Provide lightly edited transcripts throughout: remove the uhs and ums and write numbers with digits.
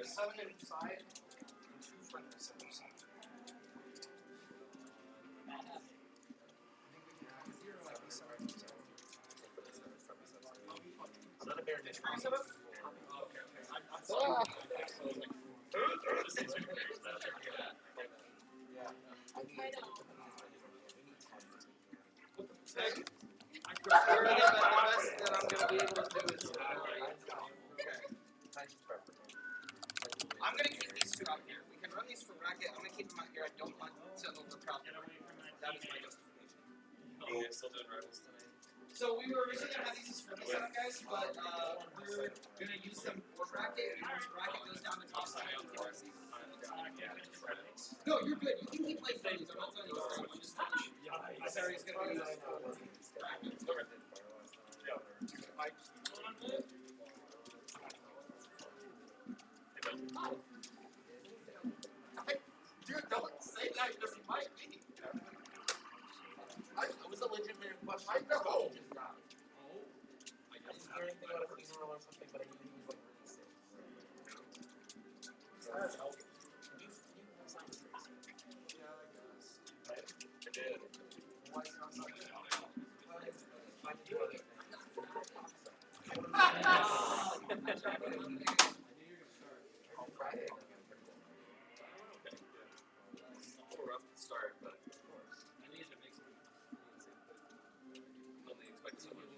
there's 7 inside and 2 friendlies on each side. Is that a bear dish? Okay. I'm going to keep these 2 out here. We can run these for bracket. I'm going to keep them out here. I don't want to overcrowd them. That is my justification. Oh, you're still doing rivals tonight? So we were originally going to have these as friendly setup, guys, but we're going to use them for bracket. And once bracket goes down to top side, we can receive. No, you're good. You can keep playing friendlies. I'm not telling you to start. I'm just telling you. This area is going to be bracket. Dude, don't say that because he might be. It was a legitimate question. I know. Oh. I didn't hear anything about a funeral or something, but I knew he was like really sick. Yeah, I guess. I did. Why is it not something? On Friday. Rough to start, but of course. I need to make some. Only expect someone.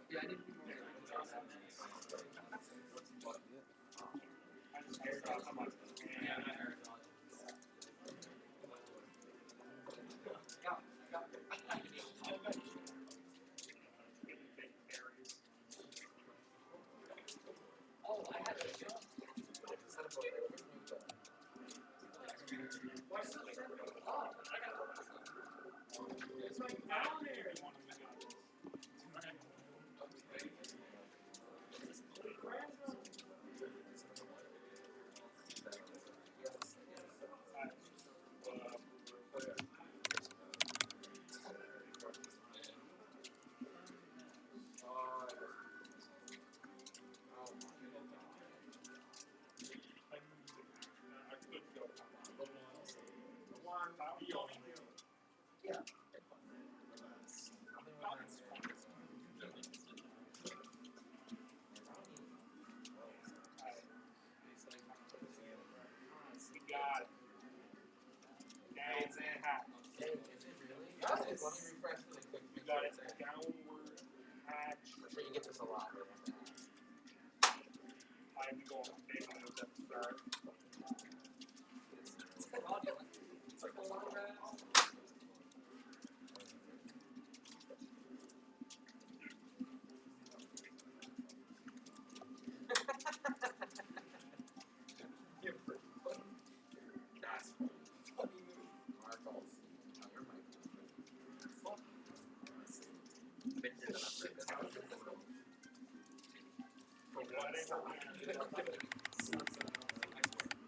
Yeah, I need to be Let me refresh really quick. You got it. Downward hatch. I'm sure you get this a lot. I'm going to take on the start. It's like a lot of guys.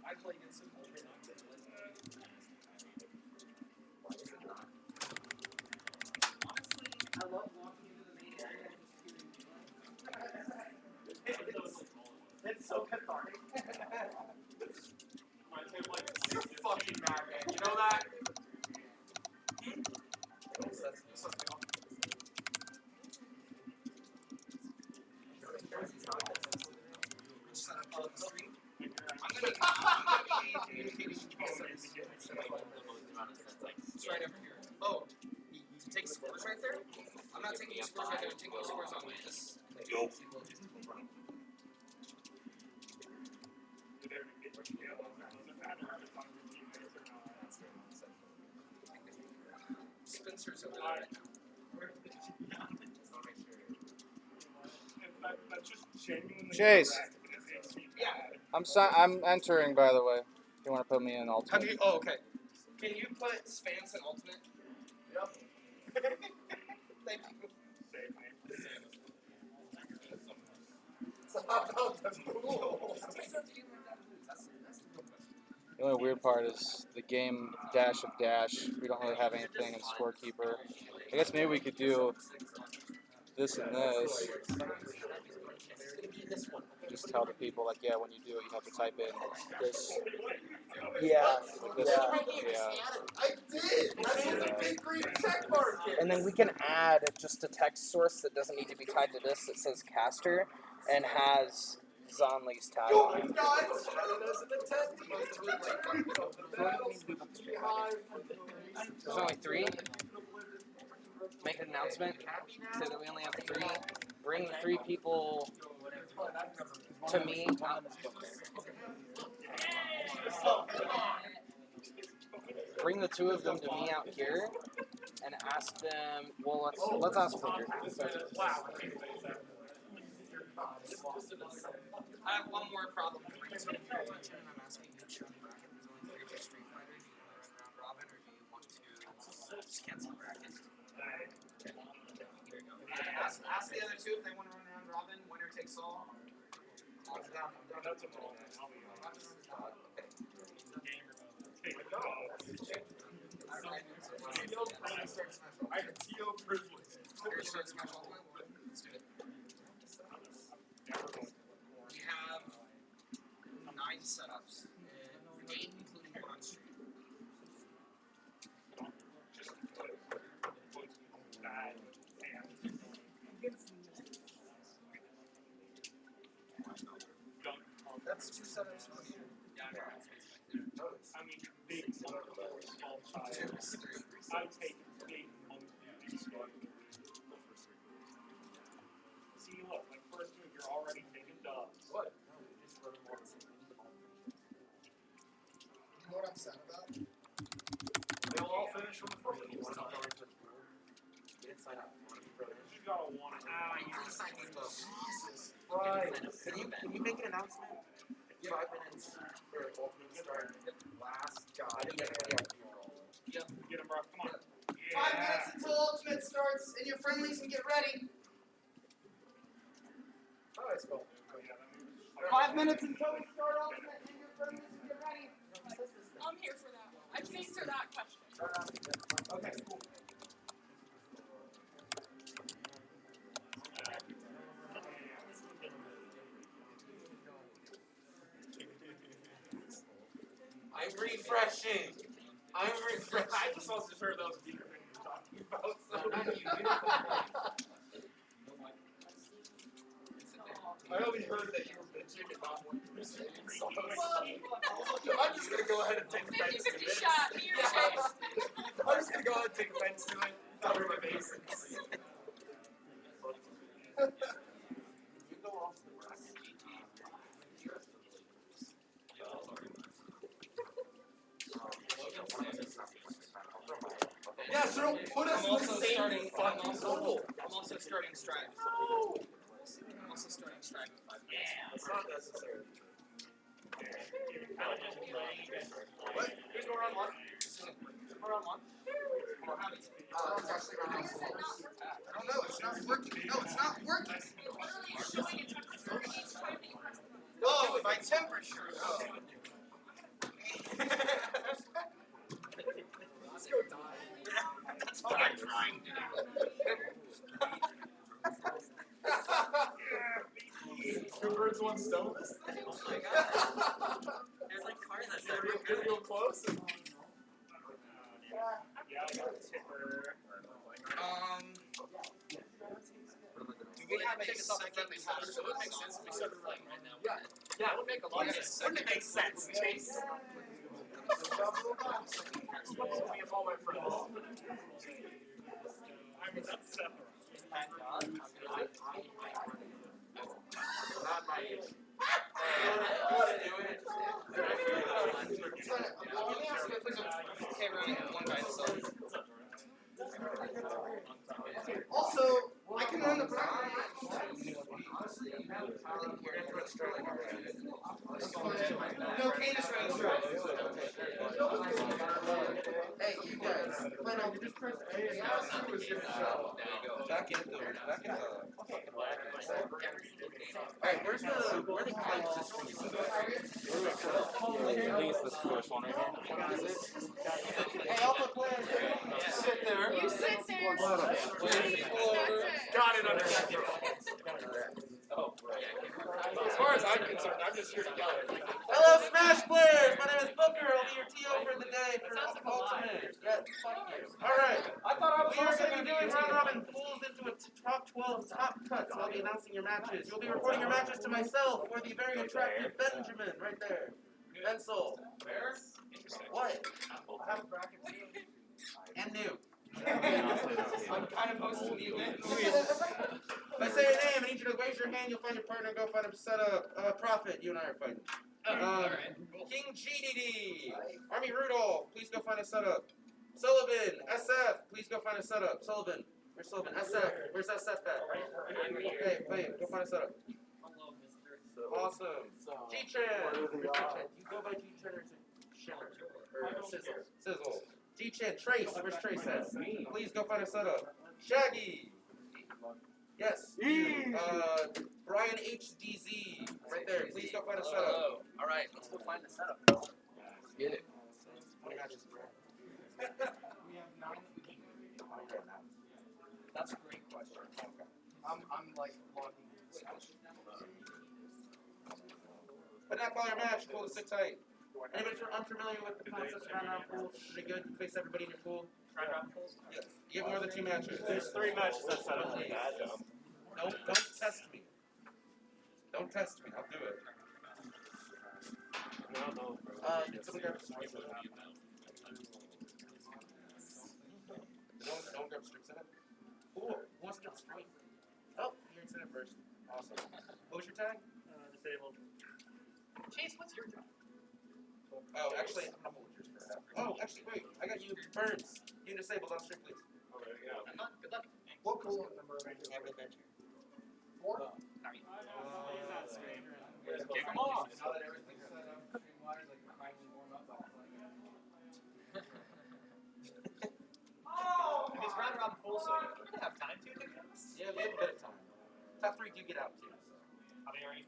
I play against him every night. Honestly, I love walking into the main area and just shooting. It's so cathartic. You're fucking mad, man. You know that? It's right over here. Oh, you take scores right there? I'm not taking scores right there. I'm taking scores on this. Yo. Spencer's over there right now. Chase. Yeah. I'm entering, by the way. If you want to put me in ultimate. Have you? Oh, okay. Can you put Spance in ultimate? Yep. Thank you. That's cool. The only weird part is the game dash of dash. We don't really have anything in scorekeeper. I guess maybe we could do this and this. Just tell the people like, yeah, when you do it, you have to type in this. Yeah. Like this. Yeah. I did. That's what the big green check mark is. And then we can add just a text source that doesn't need to be tied to this. That says caster and has Zonley's tag. Yo, on it. guys, There's only 3. Make an announcement. Say that we only have 3. Bring the 3 people to me. Bring the 2 of them to me out here and ask them. Well, let's ask Booker. I have one more problem to bring to your attention, and I'm asking you to show the bracket. There's only 3 for Street Fighter. Do you want to run round robin, or do you want to just cancel the bracket? Here we go. Ask the other 2 if they want to run round robin. Winner takes all. I have TO privilege. Let's do it. We have 9 setups, 8 including your on stream. That's 2 setups for you. I mean, big monkey, small child. I take big monkey, big monkey. See, look, like first move, you're already taking dubs. What? You know what I'm sad about? They'll all finish from the first one. You gotta want it. You can sign these both. Right. Can you make an announcement? 5 minutes for ultimate start. Last guy. Get him, bro. Come on. 5 minutes until ultimate starts, and your friendlies can get ready. Oh, it's cool. 5 minutes until we start ultimate, and your friendlies can get ready. I'm here for that. I can answer that question. Okay, cool. I'm refreshing. I just wasn't sure that was the thing you were talking about. I only heard that you were bitching and not wanting to bitch. I'm just gonna go ahead and take offense to 50-50 it. shot, me or Chase. I'm just gonna go ahead and take offense to it. Cover my bases. Yeah, so don't put us in the same fucking bubble. I'm also starting Strive. I'm also starting Strive in 5 minutes. It's not necessary. What? Who's going on one? We're on one. It's actually around Why is it not working? I don't know, it's not working. No, it's not working. It literally is showing a temperature each time that you press the button. Oh, my temperature. Oh. Let's go die. That's what I'm trying to do. Two birds, one stone. Oh my god. There's like cars that get real close. And... Yeah, I got a tipper. Do we have a second So it would make sense if we started playing right now. Yeah. Yeah, it would make a lot of sense. Wouldn't it make sense, Chase? We have all my friends. I mean, that's separate. Not my age. Okay, running one by itself. Also, I can run the bracket. No, Kane is running Strive. Hey, you guys, plan on just press A. Back in the. Alright, where are the places? Release the score. first one right here. Hey, Alpha players, sit there. You sit there. That's That's it. Got it under control. As far as I'm concerned, I'm just here to yell at everything. Hello, Smash players! My name is Booker. I'll be your TO for the day for Ultimate. Yeah, fuck you. Alright. We are going to be doing round robin pools into a top 12 top cuts. I'll be announcing your matches. You'll be reporting your matches to myself or the very attractive Benjamin right there. Pencil. What? I have a bracket too. And new. I'm kind of hosting the event. If I say your name, I need you to raise your hand. You'll find your partner. Go find him. Set up. Profit. You and I are fighting. King GDD. Army Rudolph. Please go find a setup. Sullivan. SF. Please go find a setup. Sullivan. Where's Sullivan? SF. Where's SF at? Okay, wait. Go find a setup. Awesome. G-Chan. Where's G-Chan? You go by G-Chan or Shimmer? Or Sizzle? Sizzle. G-Chan. Trace. Where's Trace at? Please go find a setup. Shaggy. Yes. Brian HDZ. Right there. Please go find a setup. All right, let's go find the setup. Get it. That's a great question. I'm like wanting this question. But not call your match. Pool is 6 height. Anybody unfamiliar with the concept of round round pools? Should be good. Face everybody in your pool. Round robin pools? Yes. You have more than 2 matches. There's 3 matches that's set up. Don't test me. Don't test me. I'll do it. Did somebody grab a stream set up? Don't grab a stream set up? Cool. Who wants to get the stream? Oh, you're in set up first. Awesome. What was your tag? Disabled. Chase, what's your job? Oh, actually, I'm gonna hold yours for that. Oh, actually, wait. I got you. Burns. You disabled on stream, please. Good luck. Good luck. What cool number am I doing? Adventure. 4? Kick 'em off. Now that everything's set up, stream-wise, like finally warm up, I was like, It's round robin pools, so you're gonna have time to do this. Yeah, we have a bit of time. Top 3 do get out too. So. How many are you?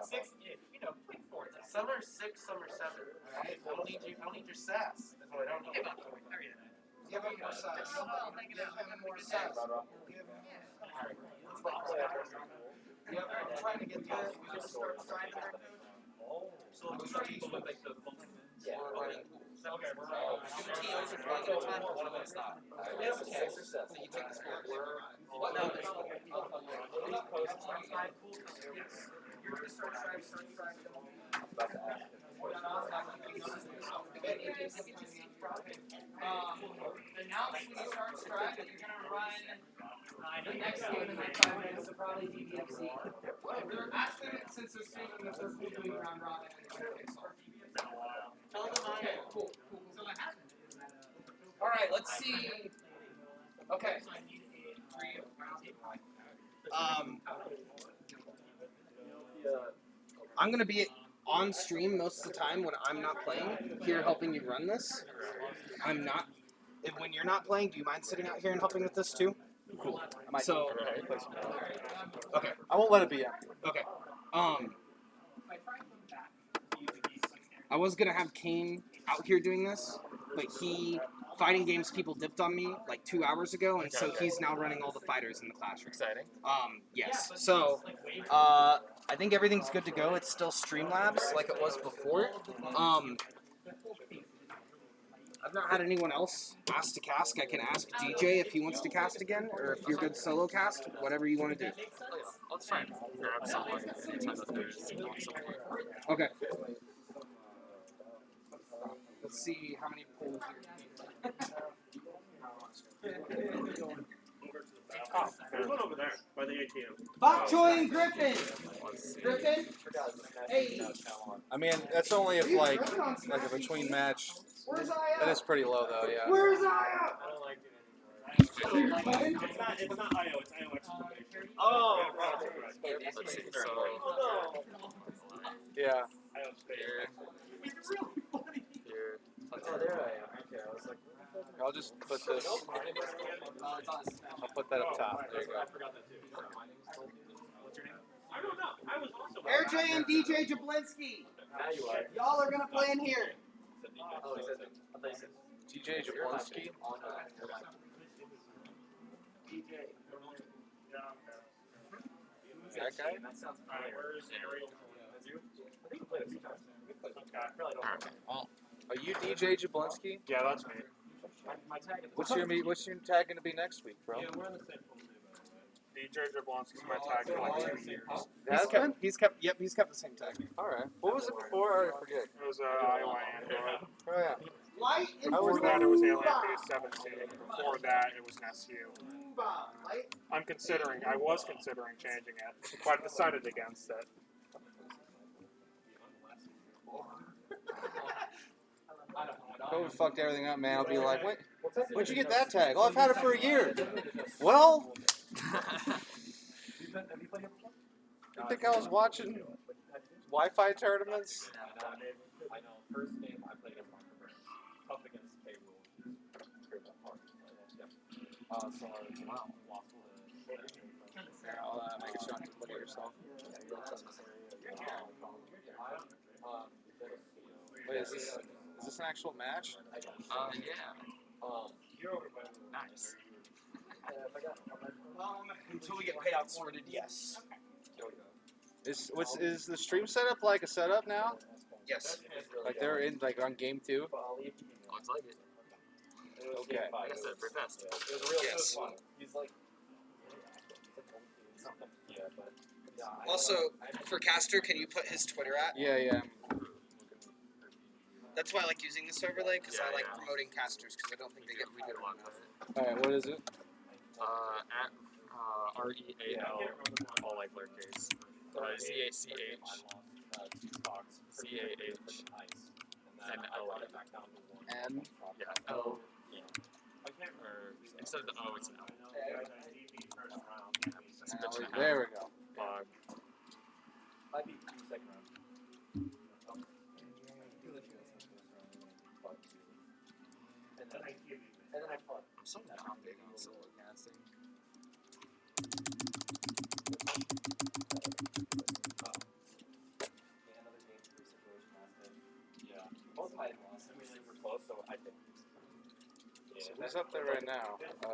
6-ish, you know, like 4 times. Some are 6, some are 7. Alright? I don't need your sass. That's what I don't Give need. up. Hurry it up. give him more size. Oh, make it up. Give him more size. Alright. Let's play. Yep, I'm trying to get this. We just start trying to. So we're starting to like the Yeah, we're running pools. Okay, we're Two TOs are running at a time, but one of them's not. Yes, Okay. So you take the score. What? No, there's You're gonna start trying. Announce when you start strike that you're gonna run the next game in like 5 minutes, so probably DBFZ. Ask them since they're streaming that they're doing round robin. Tell them I am. Cool. So it happened. All right, let's see. Okay. I'm gonna be on stream most of the time when I'm not playing, here helping you run this. I'm not. When you're not playing, do you mind sitting out here and helping with this too? Cool. So, okay. I won't let it be empty. Okay. I was gonna have Kane out here doing this, but fighting games people dipped on me like 2 hours ago, and so he's now running all the fighters in the classroom. Exciting. Yes. So, I think everything's good to go. It's still Streamlabs like it was before. I've not had anyone else ask to cast. I can ask DJ if he wants to cast again, or if you're good solo cast, whatever you want to do. Let's try and grab someone anytime that there's not someone. Okay. Let's see how many pulls There's one over there by the ATM. Bok Choy and Griffin! Griffin? Hey! I mean, that's only if like a between match. Where's That Aya? is pretty low though, yeah. Where's Aya? I don't like it. It's not IO, it's IO exclamation. Oh, Let's see. So, Yeah. IO space. Here. Oh, there I am. Okay, I was like, I'll just put this. I'll put that up top. There you go. I forgot that too. What's your name? I don't know. I was also. Air DJ and DJ Jablinski. Now you are. Y'all are gonna play in here. Oh, he said it. I thought he said DJ Jablinski. That guy? That sounds familiar. Where is Ariel? That's you? I think we played a few times. Okay. I really don't know. Are you DJ Jablinski? Yeah, that's me. My tag is What's your tag gonna be next week, bro? we're on the same pool too, by the way. DJ Jablonski's my tag for like 2 years. He's kept the same tag. All right. What was it before? I already forget. It was Iowa Android. Oh yeah. Light and Before that, it was Alien Phase 17. Before that, it was an SU. Light. I was considering changing it, but I decided against it. COVID fucked everything up, man. I'll be like, when'd you get that tag? Oh, I've had it for a year. Well, you think I was watching Wi-Fi tournaments? I know. First game I played against Monster tough against K Rule. So wow, lost Here, I'll make a shot and look at yourself. Wait, is this an actual match? Yeah. Nice. Until we get paid out sorted, yes. Is the stream setup like a setup now? Yes. Like they're in on game 2? Looks like it. Okay. I guess that's pretty fast. It was real Yes. fun. He's like something. Yeah, but Also, for Caster, can you put his Twitter at? Yeah. That's why I like using this overlay, because I like Yeah. promoting casters, because I don't think they get We did a lot of it. All right. What is it? At REAL, all like lowercase. CACH, and L. N. Yeah, L. Or instead of the O, it's an L. That's a bitch and a half. There we go. might be 2 second round. And then I fought. I'm so not big on solo casting. Another game 3 situation last day. Yeah. Both of mine lost. I mean, super close, so I think. So who's up there right now? It's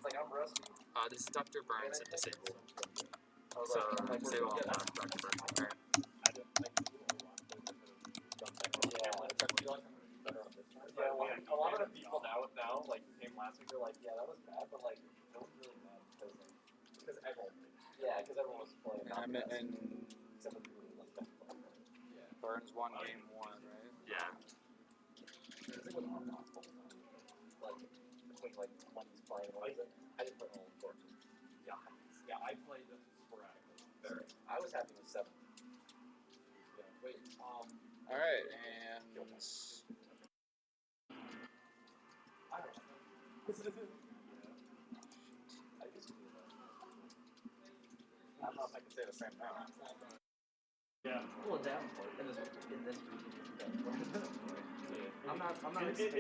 like I'm rusty. This is Dr. Burns at Disabled. I was So, like, Disable all that, Dr. Burns. Alright. I didn't like yeah, like, a lot of the people now, like, who came last week, they're like, yeah, that was bad, but, like, no one's really mad because everyone, because everyone was playing. And Except for the people who like that. Yeah. Burns won game 1, right? Yeah. It was awful. Like, between, like, when he's playing, what is it? I didn't play all four. Yeah, I played sporadically. Very. I was happy with 7. Yeah, wait, All right, and I don't know. I just feel that. I don't know if I can say the same now. Yeah. Well, that part, in this yeah. I'm not In the case,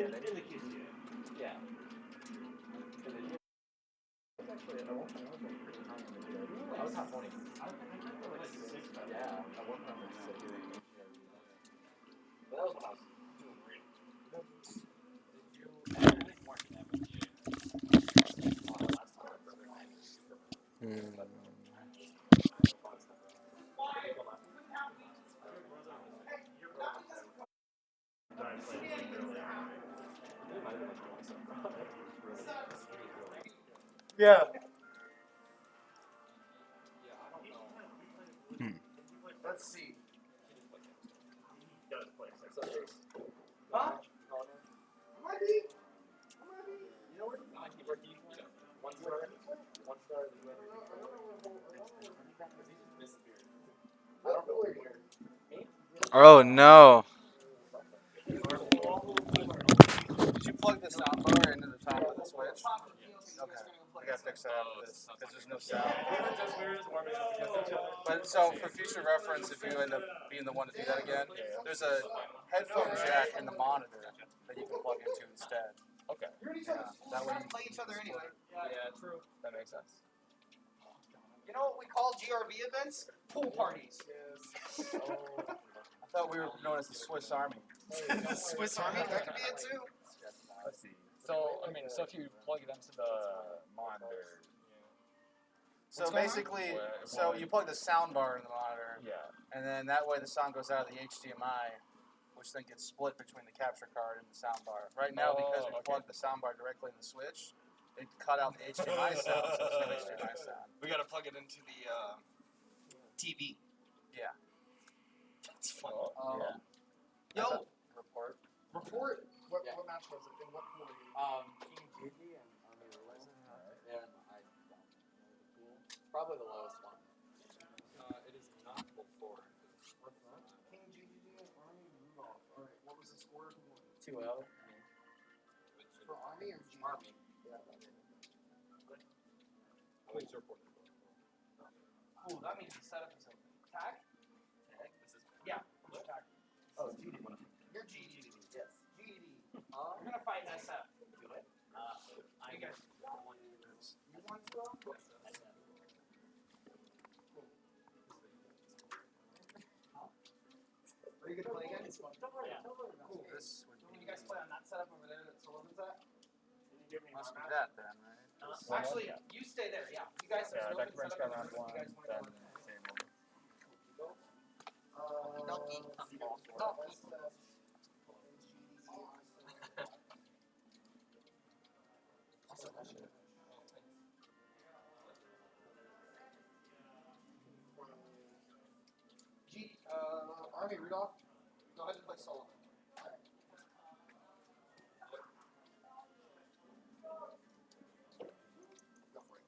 yeah. Actually, I won't pretty high on the video. I was top 20. Yeah, I worked on this. But that was when I was doing great. Yeah. Let's see. Huh? Might be. You know what? One star. I don't know where here. oh no! Did you plug the soundbar into the top of the switch? Okay, I gotta fix that after this because there's no sound. But so for future reference, if you end up being the one to do that again, there's a headphone jack in the monitor that you can plug into instead. Okay. You're each other's that way play each other anyway. Yeah, true. That makes sense. You know what we call GRV events? Pool parties. I thought we were known as the Swiss Army. The Swiss Army? That could be it too. Let's see. So I mean, so if you plug it into the monitor, So basically, so you plug the sound bar in the monitor, yeah. and then that way the sound goes out of the HDMI, which then gets split between the capture card and the sound bar. Right now, because we plug the sound bar directly in the switch, it cut out the HDMI sound, so it's no HDMI sound. We gotta plug it into the TV. Yeah. That's fun. Yeah. Yo, Report. report. What Yeah. match was it? And what pool were you? King Gigi and Army Ruler. And I don't know the pool. Probably the lowest one. It is not before. What's that? King GGG and Army Rudolph. Alright, what was the score? 2-0. For Army or G? Army. Please report. Cool, that means the setup is open. Tag? Tag? This is Yeah. Which tag? Oh, GD. You're GGG. Yes. GD. You're gonna fight SF. Do it. You guys want to do this? You want to go? Are you gonna play again? Yeah. Cool. This would Can be, you guys play on that setup over there that Sullivan's at? must be that then, right? Actually, you stay there, yeah. You guys Yeah, have that open brings setup. round You one, guys wanna then go? table. Army Rudolph, go ahead and play Sullivan. Go for it.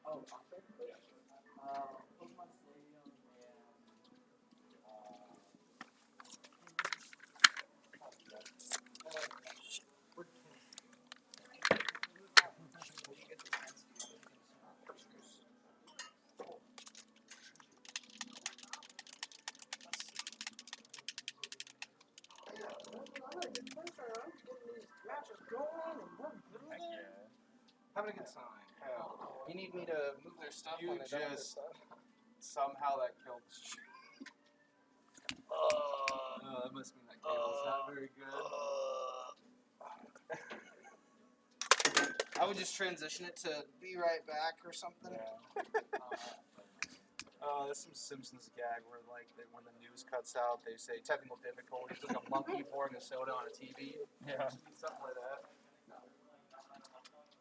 Oh, Oxford? Pokemon Stadium and Heck yeah. Having a good time. You need me to move their stuff You when they're done with just- their stuff? Somehow that killed the stream. That must mean that cable's not very good. I would just transition it to be right back or something. There's some Simpsons gag where like when the news cuts out, they say technical difficulties, like a monkey pouring a soda on a TV. Yeah. Something like that.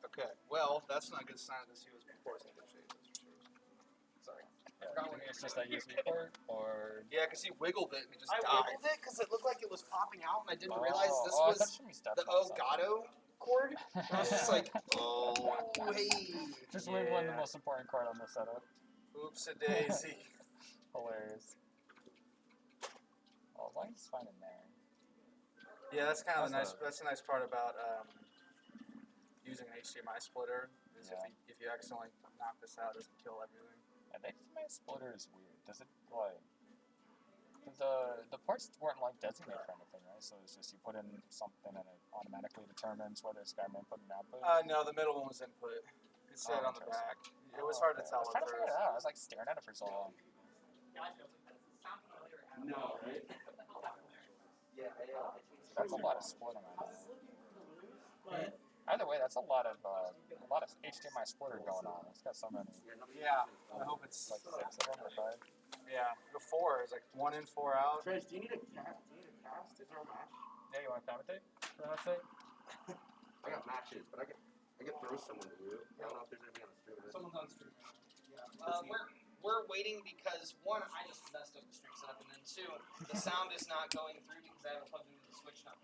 Okay, well, that's not a good sign that this was before it's in good shape. That's for sure. Sorry. Yeah. It's just that USB port, or Yeah, because he wiggled it and it just I died. wiggled it because it looked like it was popping out and I didn't realize this I was thought it should be stepped the on something. Elgato cord. I was just like, oh, hey. Just wiggling the most important card on the setup. Oops a daisy. Hilarious. Oh, as long as it's fine in there. Yeah, that's kind of That's that's a nice part about using an HDMI splitter. Is Yeah. if you accidentally knock this out, it doesn't kill everything. And the HDMI splitter is weird. Does it like? The parts weren't like designated for anything, right? So it's just you put in something and it automatically determines whether it's got an input and output. No, the middle one was input. It said on the back. It was hard to tell I was at trying to figure first. it out. I was like staring at it for so long. no, right? Yeah, That's a lot of splitting on that. Either way, that's a lot of HDMI splitter going on. It's got so many. Yeah, I hope it's Like 6 of them or 5. yeah. The 4 is like 1 in, 4 out. Trace, do you need a cast? Do you need a cast? Is there a match? Yeah, you want to commentate? For that sake? I got matches, but I could throw someone to you. I don't know if there's gonna be on the stream. Someone's on stream. Yeah. We're waiting because one, I just messed up the stream setup, and then two, the sound is not going through because I have it plugged into the Switch now.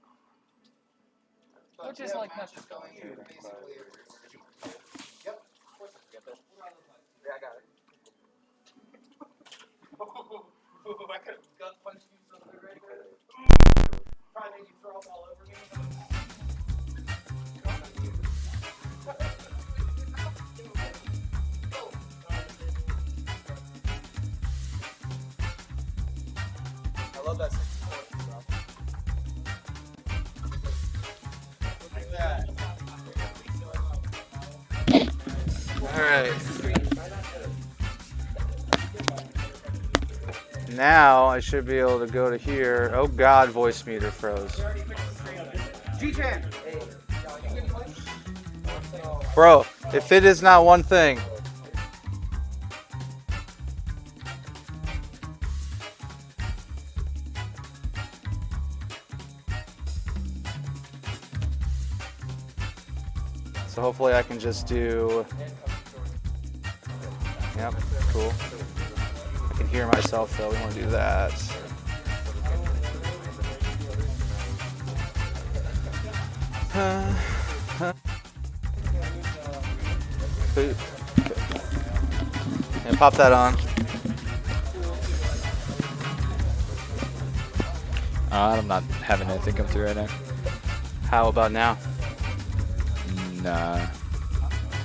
But Which is like matches nothing going complicated, basically everywhere. Yep. Of course I Get that? Yeah, I got it. I could have gut punched you something right there. Probably made you throw up all over me. I love that 64 Now I should be able to go to here. Oh God, voice meter froze. G-Chan! Bro, if it is not one thing. So hopefully I can just do. Yep, cool. I can hear myself though. We want to do that. Yeah, pop that on. I'm not having anything come through right now. How about now? Nah.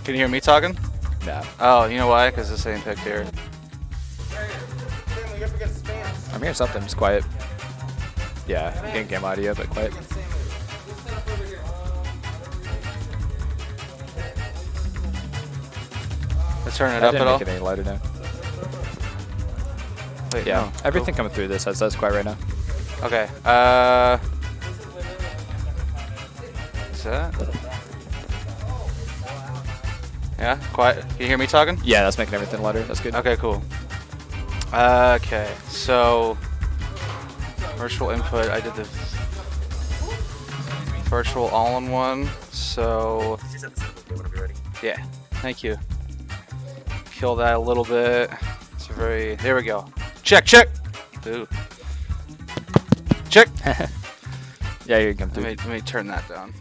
Can you hear me talking? Nah. Oh, you know why? Because this ain't picked here. I'm hearing something, just quiet. Yeah, in-game audio, but quiet. Let's turn it I up didn't at all. make it any lighter now. Wait, Yeah, no. everything coming through this that's quiet right now. Okay. Is that? Yeah, quiet. Can you hear me talking? Yeah, that's making everything lighter. That's good. Okay, cool. Okay, so virtual input. I did the virtual all-in-one. So yeah, thank you. Kill that a little bit. It's a very. There we go. Check, check. Ooh. Check. Yeah, you can come through. Let me turn that down.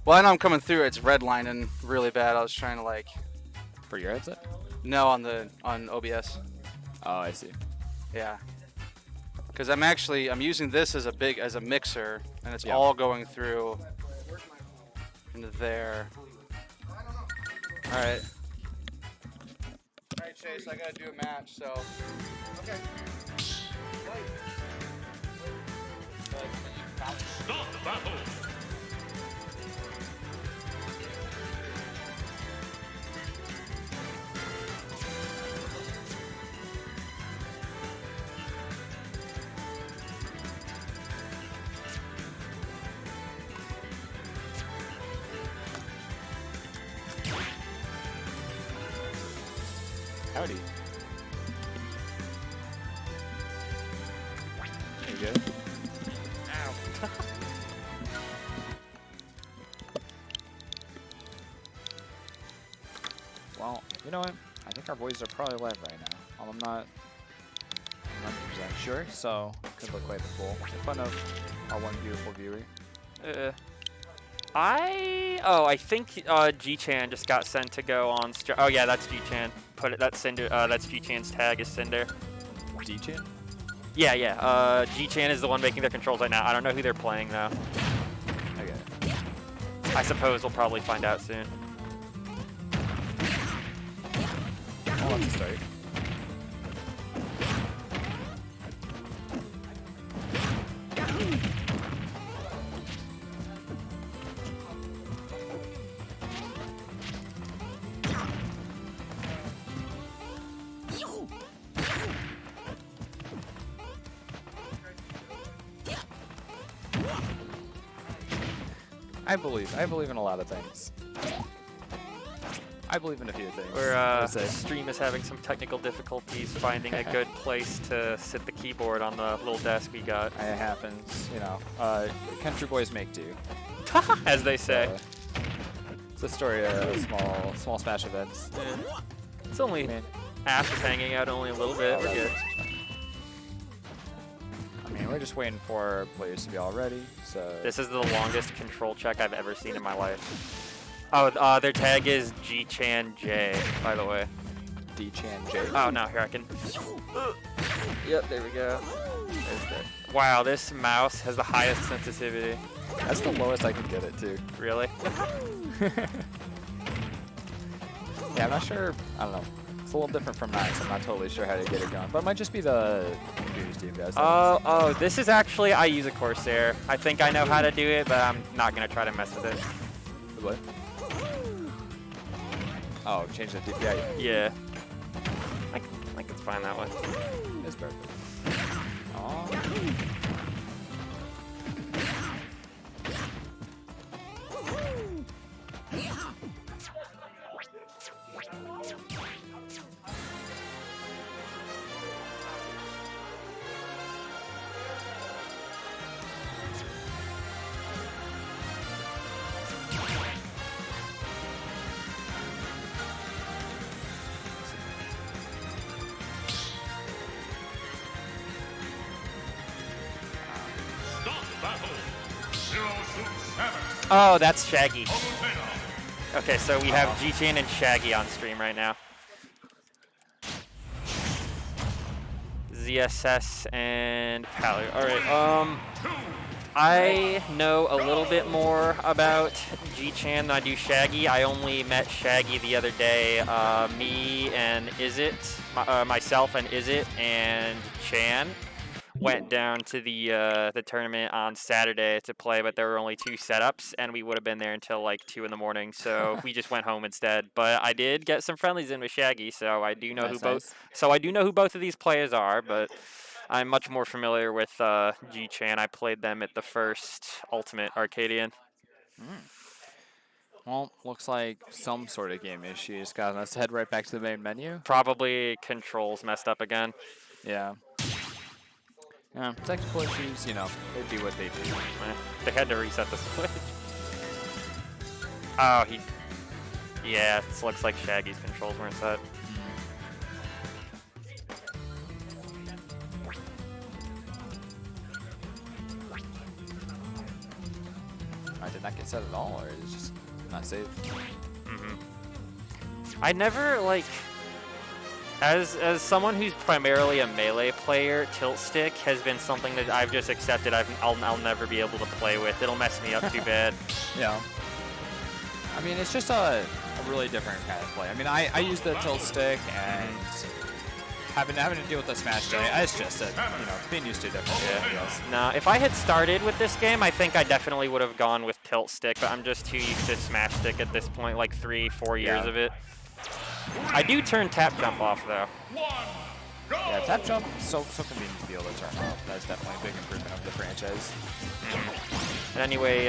Well, I know I'm coming through. It's redlining really bad. I was trying to like. For your headset? No, on OBS. Oh, I see. Yeah. Because I'm using this as a mixer, and it's Yeah. all going through into there. All right. All right, Chase. I gotta do a match, so. Okay. Howdy. There you go. Well, you know what? I think our boys are probably live right now. I'm not 100% sure, so could look like the full in front of our one beautiful viewer. I think G-Chan just got sent to go on. Oh yeah, that's G-Chan. Put it. That's Cinder. That's G-Chan's tag is Cinder. G-Chan? Yeah. G-Chan is the one making their controls right now. I don't know who they're playing though. Okay. I suppose we'll probably find out soon. Well, let's start. I believe in a lot of things. I believe in a few things. We're stream is having some technical difficulties finding a good place to sit the keyboard on the little desk we got. It happens, you know. Country boys make do. As they say. It's a story of small smash events. Yeah. It's only Ash is hanging out only a little bit. We're good. I mean, we're just waiting for players to be all ready. So This is the longest control check I've ever seen in my life. Oh, their tag is G-Chan J, by the way. D-Chan J. Oh no, here I can. Yep, there we go. There's that. Wow, this mouse has the highest sensitivity. That's the lowest I can get it to. Really? Yeah, I'm not sure. I don't know. It's a little different from mine, so I'm not totally sure how to get it going. But it might just be the computers, DBFZ. Oh, this is actually, I use a Corsair. I think I know how to do it, but I'm not going to try to mess with it. What? Oh, change the DPI. Yeah. think it's fine that way. It's perfect. Aw. Oh, that's Shaggy. Okay, so we have G-Chan and Shaggy on stream right now. ZSS and Pally. Alright, I know a little bit more about G-Chan than I do Shaggy. I only met Shaggy the other day. Me and myself and Izzet and Chan went down to the tournament on Saturday to play, but there were only 2 setups, and we would have been there until like 2 in the morning, so we just went home instead. But I did get some friendlies in with Shaggy, so I do know who both of these players are. But I'm much more familiar with G-Chan. I played them at the first Ultimate Arcadian. Well, looks like some sort of game issues. Guys, let's head right back to the main menu. Probably controls messed up again. Yeah. Yeah, technical issues, you know, they do what they do. They had to reset the switch. Oh, yeah, it looks like Shaggy's controls weren't set. Did not get set at all, or is it just not saved? I never, like... As someone who's primarily a melee player, tilt stick has been something that I've just accepted. I'll never be able to play with. It'll mess me up too bad. Yeah. I mean, it's just a really different kind of play. I mean, I use the tilt stick and having to deal with the smash J. It's just being used to different. Yeah. No, if I had started with this game, I think I definitely would have gone with tilt stick. But I'm just too used to smash stick at this point, like 3-4 years of it. I do turn tap jump off though. Yeah, tap jump so convenient to be able to turn off. That's definitely a big improvement of the franchise. And anyway,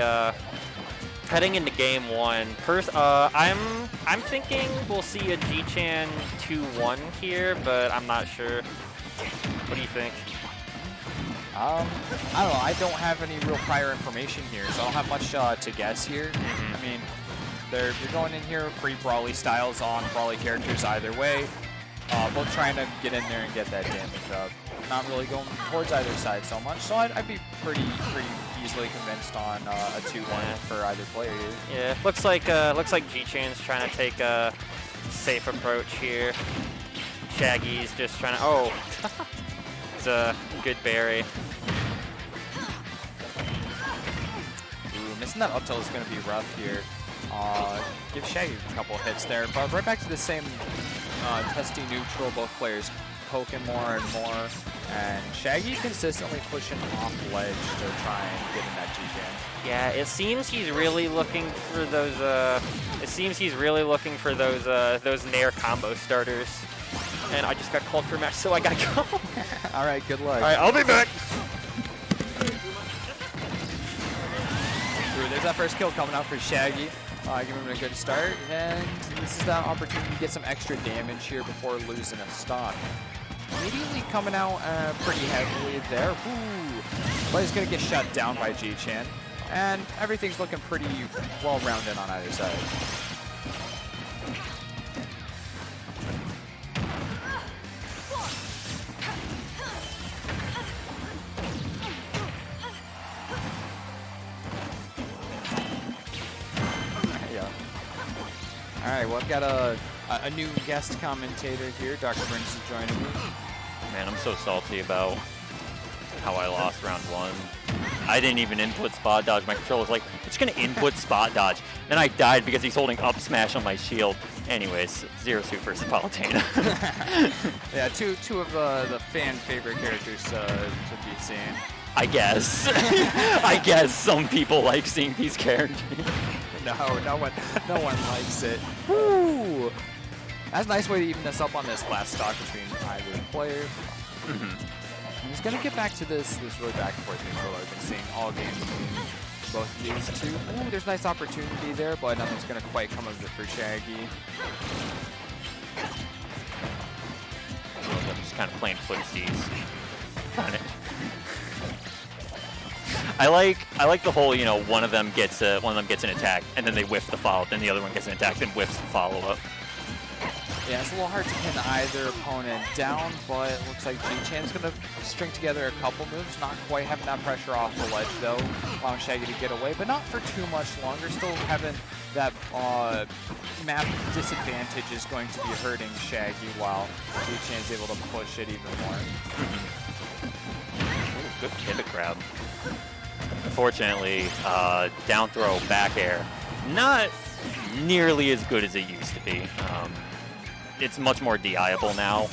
heading into game 1, I'm thinking we'll see a G-Chan 2-1 here, but I'm not sure. What do you think? I don't know. I don't have any real prior information here, so I don't have much to guess here. I mean, you're going in here pretty brawly styles on brawly characters either way. Both trying to get in there and get that damage up. Not really going towards either side so much, so I'd be pretty easily convinced on a 2-1 for either player here. Yeah, looks like G-Chan's trying to take a safe approach here. Shaggy's just trying to. Oh, it's a good berry. Ooh, missing that up tilt is going to be rough here. Give Shaggy a couple hits there, but right back to the same testy neutral, both players poking more and more, and Shaggy consistently pushing off ledge to try and get in that G-Chan. Yeah, it seems he's really looking for those. Those Nair combo starters. And I just got called for a match, so I gotta go. All right, good luck. All right, I'll be back. Ooh, there's that first kill coming out for Shaggy. Give him a good start, and this is that opportunity to get some extra damage here before losing a stock. Immediately coming out pretty heavily there. Ooh, but he's gonna get shut down by G-Chan, and everything's looking pretty well-rounded on either side. All right, well, I've got a new guest commentator here. Dr. Burns is joining me. Man, I'm so salty about how I lost round 1. I didn't even input spot dodge. My controller was like, it's going to input spot dodge. Then I died because he's holding up smash on my shield. Anyways, Zero Suit versus Palutena. Yeah, two of the fan favorite characters to be seen. I guess. I guess some people like seeing these characters. No one likes it. Woo! That's a nice way to even this up on this last stock between either player. And he's going to get back to this really back and forth neutral I've been seeing all game between both of these two. Ooh, there's a nice opportunity there, but nothing's going to quite come of it for Shaggy. I'm just kind of playing footsies. I like the whole, you know, one of them gets an attack and then they whiff the follow-up, then the other one gets an attack, then whiffs the follow-up. Yeah, it's a little hard to pin either opponent down, but it looks like G-Chan's going to string together a couple moves, not quite having that pressure off the ledge though, allowing Shaggy to get away, but not for too much longer. Still having that map disadvantage is going to be hurting Shaggy while G-Chan's able to push it even more. Ooh, good pivot grab. Unfortunately, down throw, back air, not nearly as good as it used to be. It's much more DI-able now,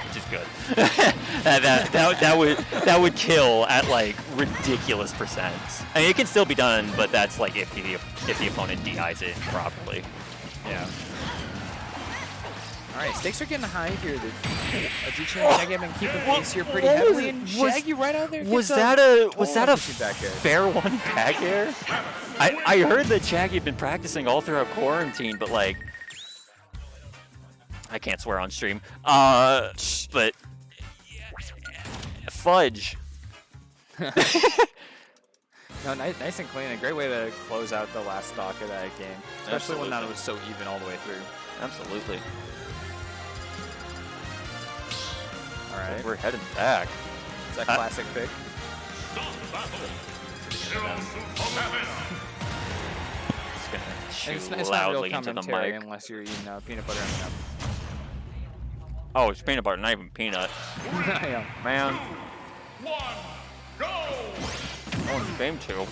which is good. that would kill at like ridiculous percents. I mean, it can still be done, but that's like if the opponent DIs it properly. Yeah. All right, stakes are getting high here. G-Chan and Shaggy have been keeping pace here pretty heavily, and Shaggy right out there. Was that a fair one back air? I heard that Shaggy had been practicing all throughout quarantine, but like, I can't swear on stream. But fudge. No, nice and clean. A great way to close out the last stock of that game, especially when that was so even all the way through. Absolutely. All right, we're heading back. Is that classic pick? It's not loudly real into the commentary mic. unless you're eating peanut butter M&M. Oh, it's peanut butter, not even peanut. Yeah. Man. Oh, game two.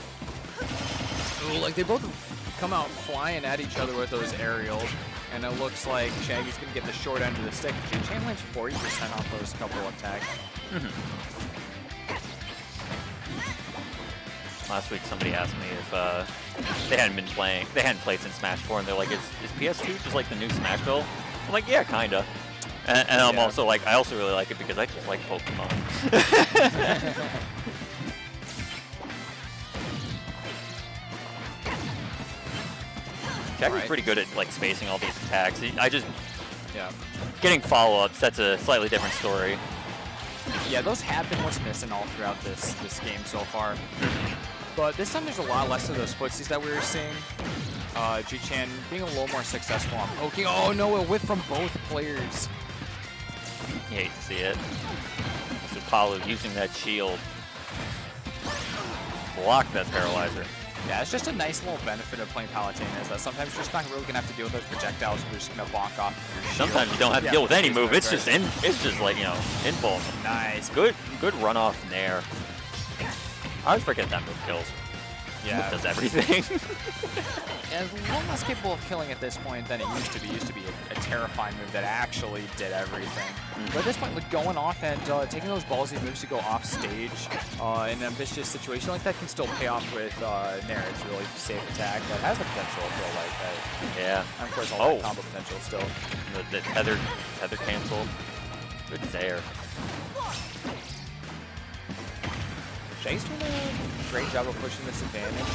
Ooh, like they both come out flying at each other with those aerials, and it looks like Shaggy's gonna get the short end of the stick. G-Chan lands 40% off those couple attacks. Last week somebody asked me if they hadn't played since Smash 4, and they're like, is PS2 just like the new Smash Bill? I'm like, yeah, kinda. And I'm also like, I also really like it because I just like Pokemon. Shaggy's pretty good at like spacing all these attacks. Getting follow-ups, that's a slightly different story. Yeah, those have been what's missing all throughout this game so far. But this time there's a lot less of those footsies that we were seeing. G-Chan being a little more successful on poking. Oh no, a whiff from both players. You hate to see it. So Palu using that shield. Block that paralyzer. Yeah, it's just a nice little benefit of playing Paladin is that sometimes you're just not really gonna have to deal with those projectiles. You're just gonna block off your shield. Sometimes you don't have to deal with any move. It's just like, you know, invuln. Nice. Good runoff Nair. I always forget that move kills. Yeah. It does everything. And a little less capable of killing at this point than it used to be. It used to be a terrifying move that actually did everything. But at this point, like going off and taking those ballsy moves to go off stage in an ambitious situation like that can still pay off with Nair. It's a really safe attack that has the potential to feel like that. Yeah. And of course, all that combo potential still. The tether cancel. Good there. Shaggy's doing a great job of pushing this advantage.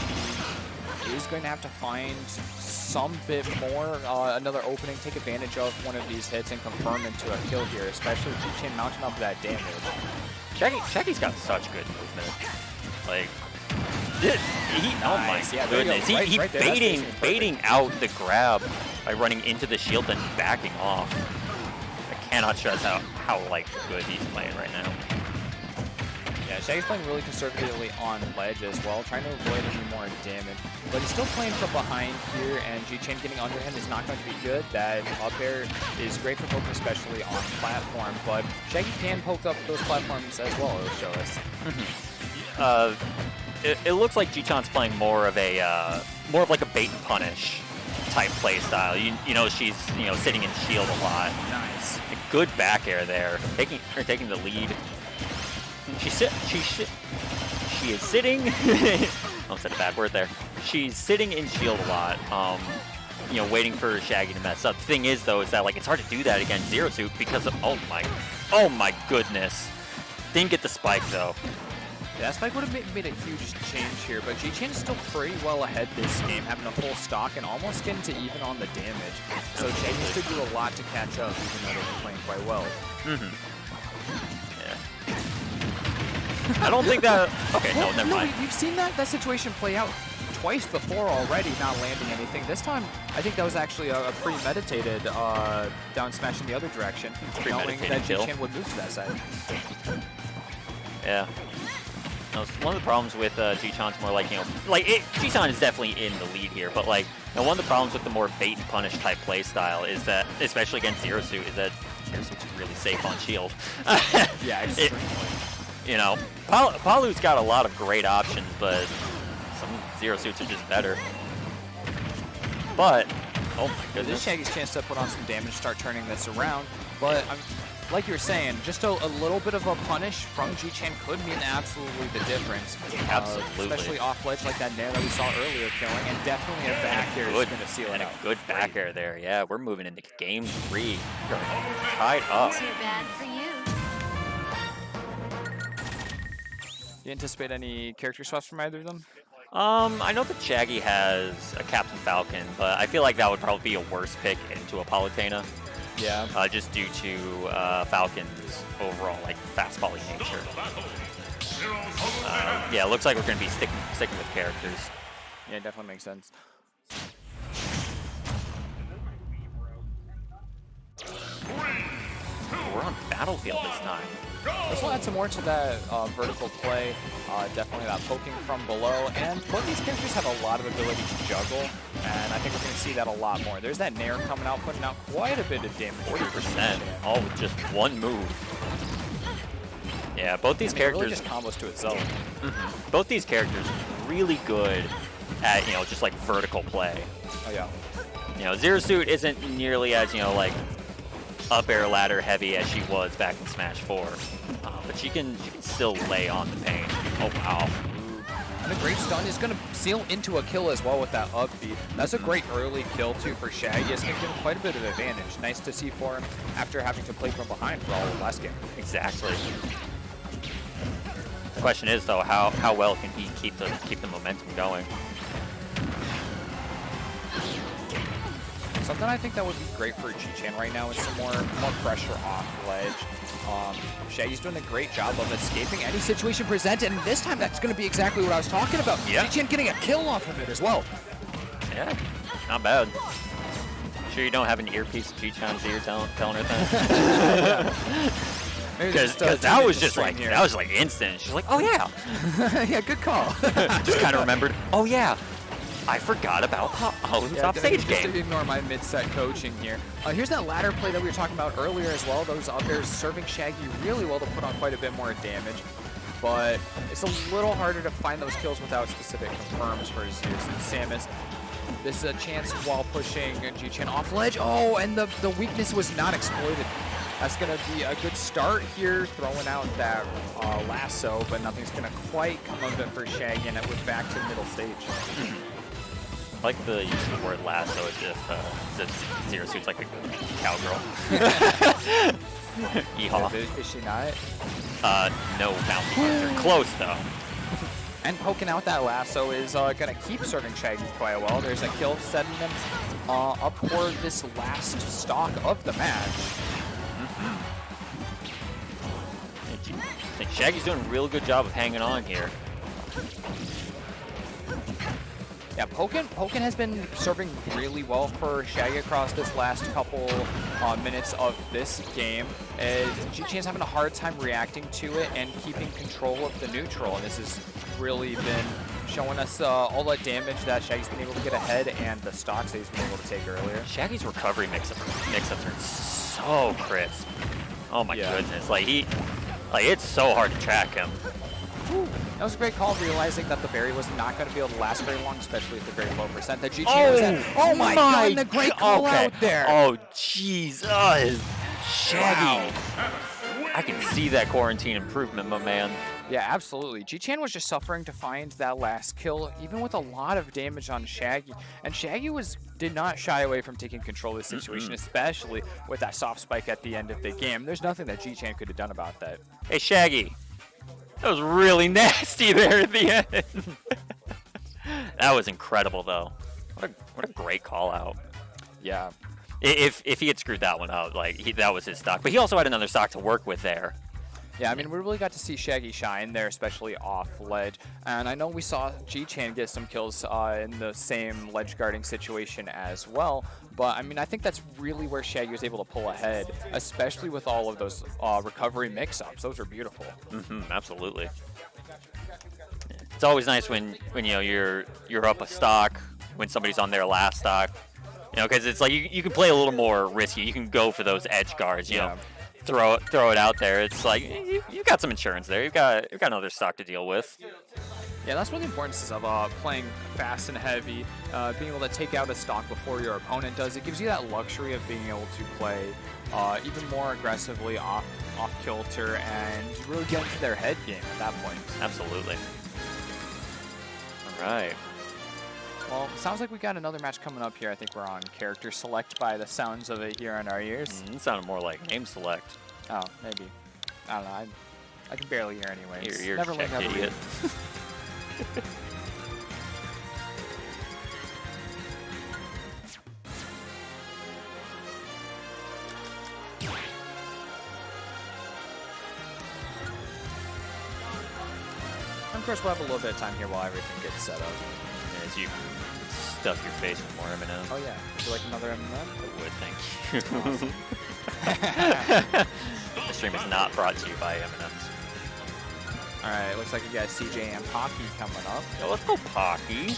He is going to have to find some bit more, another opening, take advantage of one of these hits and confirm into a kill here, especially G-Chan mounting up that damage. Shaggy's got such good movement. Like, oh my goodness. He baiting out the grab by running into the shield and backing off. I cannot stress how like good he's playing right now. Yeah, Shaggy's playing really conservatively on ledge as well, trying to avoid any more damage. But he's still playing from behind here, and G-Chan getting under him is not going to be good. That up air is great for poking, especially on platform, but Shaggy can poke up those platforms as well, it'll show us. It looks like G-Chan's playing more of like a bait and punish type play style. You know, she's sitting in shield a lot. Nice. A good back air there, taking the lead. She is sitting. I said a bad word there. She's sitting in shield a lot. you know, waiting for Shaggy to mess up. The thing is, though, is that like it's hard to do that against Zero Suit because of oh my goodness, didn't get the spike though. Yeah, that spike would have made a huge change here, but G-Chan is still pretty well ahead this game, having a full stock and almost getting to even on the damage. So Shaggy needs to do a lot to catch up, even though they've been playing quite well. Yeah. I don't think that. Okay, no, never mind. We've seen that situation play out twice before already, not landing anything. This time, I think that was actually a premeditated down smash in the other direction, knowing that G-Chan would move to that side. Yeah. No, one of the problems with G-Chan's more like, you know, like G-Chan is definitely in the lead here, but like, you know, one of the problems with the more bait and punish type play style is that, especially against Zero Suit, is that Zero Suit's really safe on shield. Yeah, extremely. You know, Palu's got a lot of great options, but some Zero Suits are just better. But, oh my goodness. This is Shaggy's chance to put on some damage, start turning this around, but like you were saying, just a little bit of a punish from G-Chan could mean absolutely the difference. Absolutely. Especially off ledge like that nair that we saw earlier killing, and definitely a back air is going to seal it and out. a good back air there. Yeah, we're moving into game 3. Tied up. Too bad for you. You anticipate any character swaps from either of them? I know that Shaggy has a Captain Falcon, but I feel like that would probably be a worse pick into a Palutena. Yeah. Just due to Falcon's overall like fast volley nature. Yeah, it looks like we're going to be sticking with characters. Yeah, it definitely makes sense. We're on Battlefield this time. This will add some more to that vertical play, definitely that poking from below, and both these characters have a lot of ability to juggle, and I think we're going to see that a lot more. There's that nair coming out, putting out quite a bit of damage. 40%, all with just one move. Yeah, both these characters... Really just combos to itself. Both these characters really good at, you know, just like vertical play. Oh yeah. You know, Zero Suit isn't nearly as, you know, like up air ladder heavy as she was back in Smash 4, but she can still lay on the pain. Oh wow! And a great stun is going to seal into a kill as well with that up beat. That's a great early kill too for Shaggy. It's going to give him quite a bit of advantage. Nice to see for him after having to play from behind for all of last game. Exactly. The question is though, how well can he keep the momentum going? Something I think that would be great for G-Chan right now is some more pressure off ledge. Shaggy's doing a great job of escaping any situation presented, and this time that's going to be exactly what I was talking about. Yeah. G-Chan getting a kill off of it as well. Yeah, not bad. Sure you don't have an earpiece of G-Chan's ear telling her that? Because that was just like that was like instant. She's like, oh yeah, yeah, good call. Just kind of remembered. Oh yeah. I forgot about top stage game. Just to ignore my mid-set coaching here. Here's that ladder play that we were talking about earlier as well. Those up airs serving Shaggy really well to put on quite a bit more damage. But it's a little harder to find those kills without specific confirms for Zeus and Samus. This is a chance while pushing G-Chan off ledge. Oh, and the weakness was not exploited. That's going to be a good start here, throwing out that lasso, but nothing's going to quite come of it for Shaggy, and it was back to middle stage. I like the use of the word lasso as if Zero Suit's like a cowgirl. Yeehaw. Is she not? No bounty hunter. Close though. And poking out that lasso is going to keep serving Shaggy quite well. There's a kill setting them up for this last stock of the match. I think Shaggy's doing a real good job of hanging on here. Yeah, Pokken has been serving really well for Shaggy across this last couple minutes of this game. As G-Chan's having a hard time reacting to it and keeping control of the neutral. And this has really been showing us all the damage that Shaggy's been able to get ahead and the stocks that he's been able to take earlier. Shaggy's recovery mix-ups are so crisp. Oh my goodness, it's so hard to track him. That was a great call, realizing that the berry was not going to be able to last very long, especially at the very low percent that G-Chan was at. Oh my god, and the great call out there. Oh jeez, Shaggy. Wow. I can see that quarantine improvement, my man. Yeah, absolutely. G-Chan was just suffering to find that last kill, even with a lot of damage on Shaggy. And Shaggy did not shy away from taking control of the situation, especially with that soft spike at the end of the game. There's nothing that G-Chan could have done about that. Hey, Shaggy. That was really nasty there at the end. That was incredible, though. What a great call out. Yeah. If he had screwed that one up, like that was his stock. But he also had another stock to work with there. Yeah, I mean, we really got to see Shaggy shine there, especially off ledge. And I know we saw G-Chan get some kills in the same ledge guarding situation as well. But, I mean, I think that's really where Shaggy was able to pull ahead, especially with all of those recovery mix-ups. Those are beautiful. Absolutely. It's always nice when you know you're up a stock when somebody's on their last stock. You know, because it's like you can play a little more risky. You can go for those edge guards. You know. Throw it out there. It's like you got some insurance there. You've got another stock to deal with. Yeah, that's one of the importances of playing fast and heavy, being able to take out a stock before your opponent does. It gives you that luxury of being able to play even more aggressively off kilter and really get into their head game at that point. Absolutely. All right. Well, sounds like we got another match coming up here. I think we're on character select by the sounds of it here in our ears. It sounded more like name select. Oh, maybe. I don't know. I can barely hear anyways. You're never check never idiot. Of course, we'll have a little bit of time here while everything gets set up. As you stuff your face with more M&Ms. Oh yeah. Would you like another M&M? I would, thank you. The stream is not brought to you by M&Ms. Alright, looks like we got CJ and Pocky coming up. Yo, let's go Pocky.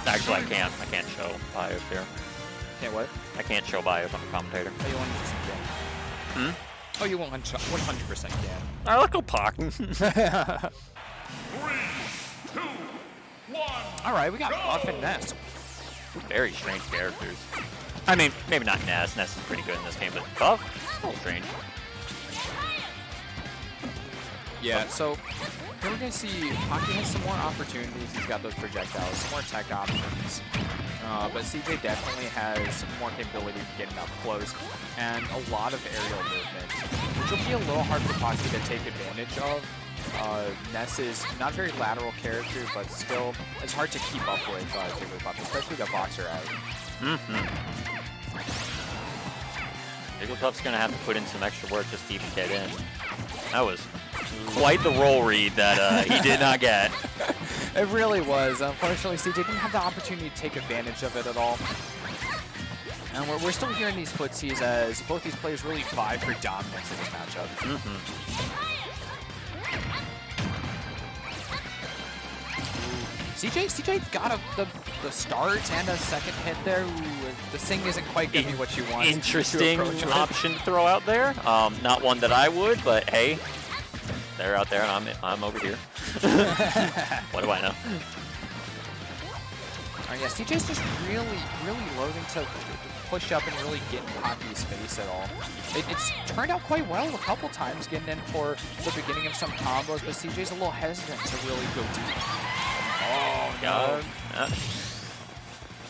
Actually, I can't show bio here. Can't what? I can't show bio if I'm a commentator. Oh, you 100% can. Oh, you 100% can. Alright, let's go Pocky. 3, 2, 1. Alright, we got Buff and Ness. Very strange characters. I mean, maybe not Ness. Ness is pretty good in this game, but Buff, a little strange. Yeah, so here we're going to see Pocky has some more opportunities. He's got those projectiles, some more tech options. But CJ definitely has more capability of getting up close and a lot of aerial movement, which will be a little hard for Pocky to take advantage of. Ness is not a very lateral character, but still it's hard to keep up with Jigglypuff, especially the boxer out. Jigglypuff's going to have to put in some extra work just to even get in. That was quite the roll read that he did not get. It really was. Unfortunately, CJ didn't have the opportunity to take advantage of it at all. And we're still hearing these footsies as both these players really vie for dominance in this matchup. CJ got the start and a second hit there. Ooh, the Sing isn't quite giving you what you want. Interesting option to throw out there. Not one that I would, but hey, they're out there and I'm over here. What do I know? Yeah, CJ's just really loathing to push up and really get in Pocky's face at all. It's turned out quite well a couple times getting in for the beginning of some combos, but CJ's a little hesitant to really go deep. Oh, God.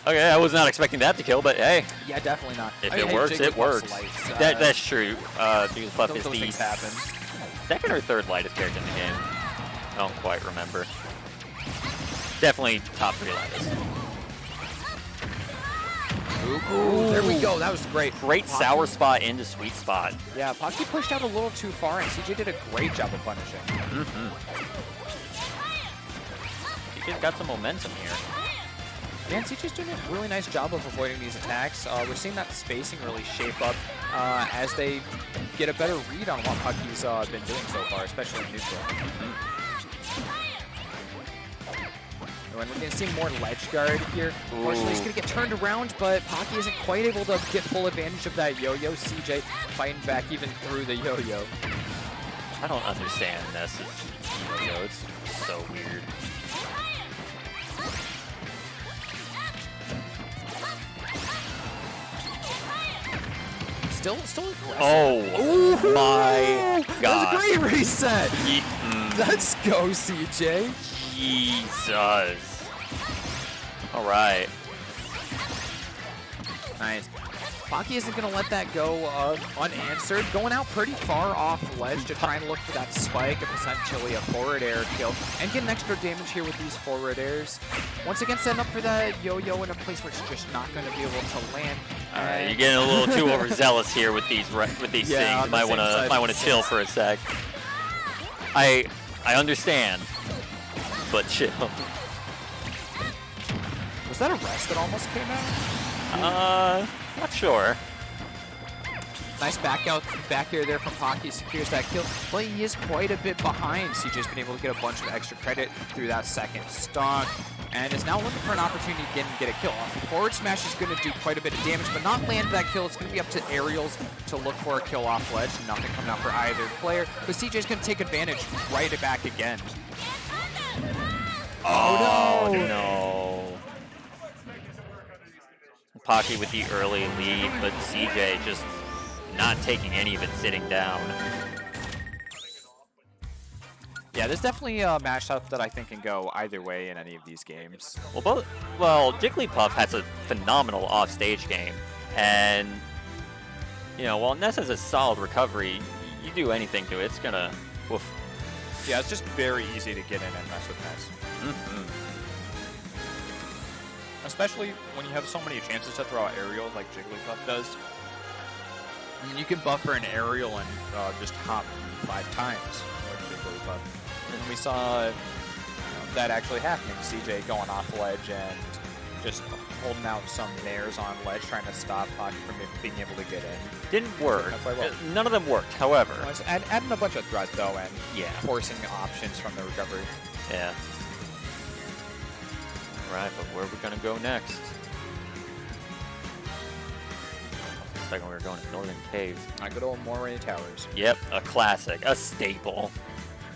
Okay, I was not expecting that to kill, but hey. Yeah, definitely not. If it works, it works. That's true. Jigglypuff is the second or third lightest character in the game. I don't quite remember. Definitely top 3 lightest. Ooh, there we go. That was great. Great sour spot into sweet spot. Yeah, Pocky pushed out a little too far, and CJ did a great job of punishing. CJ's got some momentum here. And CJ's doing a really nice job of avoiding these attacks. We're seeing that spacing really shape up as they get a better read on what Pocky's been doing so far, especially in neutral. And we're going to see more ledge guard here. Unfortunately, he's going to get turned around, but Pocky isn't quite able to get full advantage of that yo-yo. CJ fighting back even through the yo-yo. I don't understand this yo-yo. It's so weird. Still aggressive. Oh my God. That was a great reset. Let's go, CJ. Jesus. All right. Nice. Pocky isn't going to let that go unanswered. Going out pretty far off ledge to try and look for that spike and potentially a forward air kill. And get an extra damage here with these forward airs. Once again, setting up for that yo-yo in a place where it's just not going to be able to land. All right, you're getting a little too overzealous here with these things. You might want to chill for a sec. I understand, but chill. Was that a rest that almost came out? Not sure. Nice back air there from Pocky, secures that kill. But he is quite a bit behind. CJ's been able to get a bunch of extra credit through that second stock, and is now looking for an opportunity to get a kill off. Forward smash is going to do quite a bit of damage, but not land that kill. It's going to be up to aerials to look for a kill off ledge. Nothing coming out for either player, but CJ's going to take advantage right back again. Oh no. Pocky with the early lead, but CJ just not taking any of it sitting down. Yeah, there's definitely a matchup that I think can go either way in any of these games. Well, Jigglypuff has a phenomenal offstage game, and while Ness has a solid recovery, you do anything to it, it's gonna woof. Yeah, it's just very easy to get in and mess with Ness. Especially when you have so many chances to throw out aerials like Jigglypuff does. I mean, you can buffer an aerial and just hop 5 times with Jigglypuff. And we saw that actually happening. CJ going off ledge and just holding out some nairs on ledge, trying to stop Pocky from being able to get in. Didn't work. None of them worked, however. Adding a bunch of threat, though, and forcing options from the recovery. Yeah. Right, but where are we going to go next? Looks like we're going to Northern Cave. I go to Moray Towers. Yep, a classic, a staple.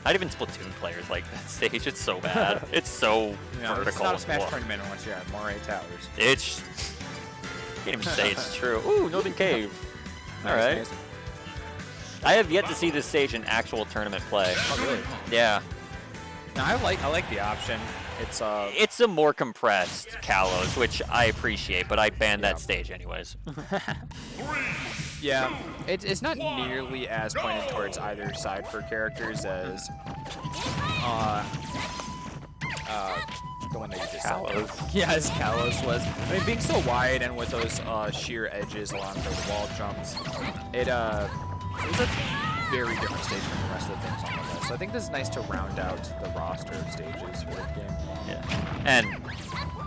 Not even Splatoon players like that stage. It's so bad. It's so vertical. It's not a Smash tournament unless you're at Moray Towers. It's... can't even say it's true. Ooh, Northern Cave. All right. Nice. I have yet to see this stage in actual tournament play. Oh, really? Yeah. No, I like the option. It's a more compressed Kalos, which I appreciate, but I banned that stage anyways. Yeah, it's not nearly as pointed towards either side for characters as the one that you just Kalos. said. Yeah, as Kalos was. I mean, being so wide and with those sheer edges along the wall jumps, it was a very different stage from the rest of the things on the list. So I think this is nice to round out the roster of stages for the game. Yeah, and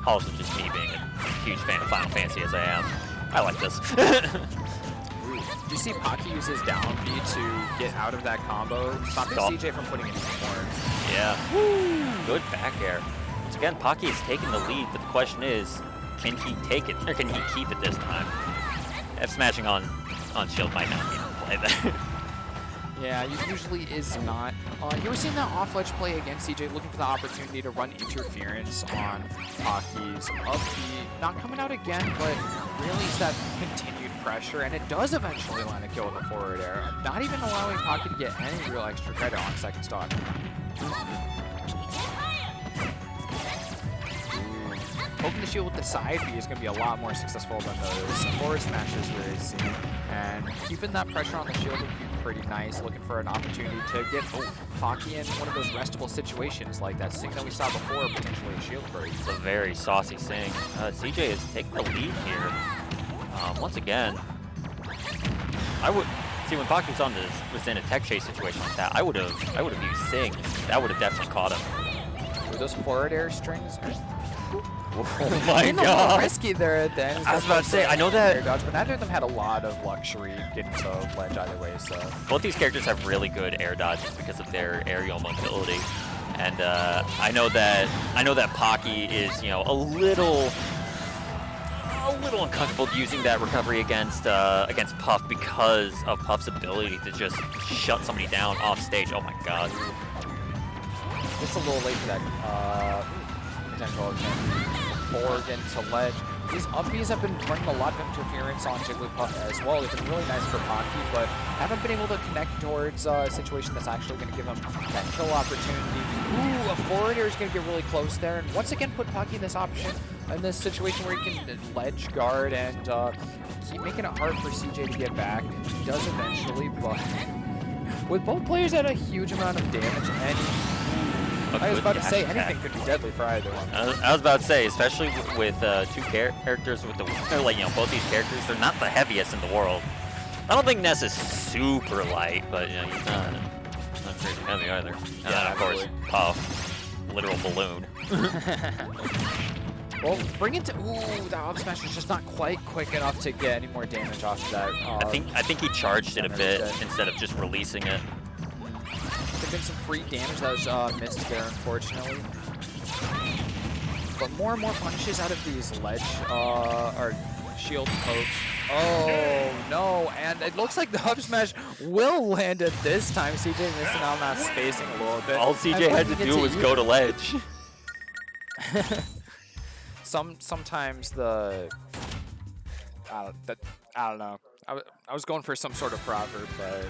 also just me being a huge fan of Final Fantasy as I am, I like this. Do you see Pocky use his down B to get out of that combo, stopping CJ from putting it in the corner? Yeah. Woo! Good back air. Once again, Pocky is taking the lead, but the question is, can he take it, or can he keep it this time? F smashing on shield might not be able to play there. Yeah, usually is not. You were seeing that off-ledge play against CJ, looking for the opportunity to run interference on Pocky's up B. Not coming out again, but really it's that continued pressure, and it does eventually land a kill with a forward air. Not even allowing Pocky to get any real extra credit on second stock. Poking the shield with the side B is going to be a lot more successful than those forward smashes we've seen. And keeping that pressure on the shield would be pretty nice. Looking for an opportunity to get Pocky in one of those restable situations, like that Sing that we saw before, potentially a shield break. It's a very saucy Sing. CJ is taking the lead here. Once again, I would see when Pocky was in a tech chase situation like that. I would have used Sing. That would have definitely caught him. Were those forward air strings? Oh my god! A little risky there at the end. I was about to say, I know that. Air dodge, but neither of them had a lot of luxury getting to ledge either way. So both these characters have really good air dodges because of their aerial mobility, and I know that Pocky is a little uncomfortable using that recovery against Puff because of Puff's ability to just shut somebody down off stage. Oh my god! Just a little late for that potential attempt. Forward into ledge. these upbees have been running a lot of interference on Jigglypuff as well. They've been really nice for Pocky, but haven't been able to connect towards a situation that's actually going to give him that kill opportunity. Ooh, a forward air is going to get really close there, and once again put Pocky in this option, in this situation where he can ledge guard and keep making it hard for CJ to get back. He does eventually, but with both players at a huge amount of damage, and I was about to say anything could be deadly for either one. I was about to say, especially with two characters with the, like, you know, both these characters, they're not the heaviest in the world. I don't think Ness is super light, but you know, he's not crazy heavy either. Yeah, of course, Puff, literal balloon. Well, bring it to ooh, that up smash is just not quite quick enough to get any more damage off of that. I think he charged it a bit instead of just releasing it. There's been some free damage that was missed there, unfortunately. But more and more punishes out of these ledge or shield pokes. Oh no! And it looks like the up smash will land it this time. CJ missing on that spacing a little bit. All CJ had to do was go to ledge. Sometimes the I don't know. I was going for some sort of proverb, but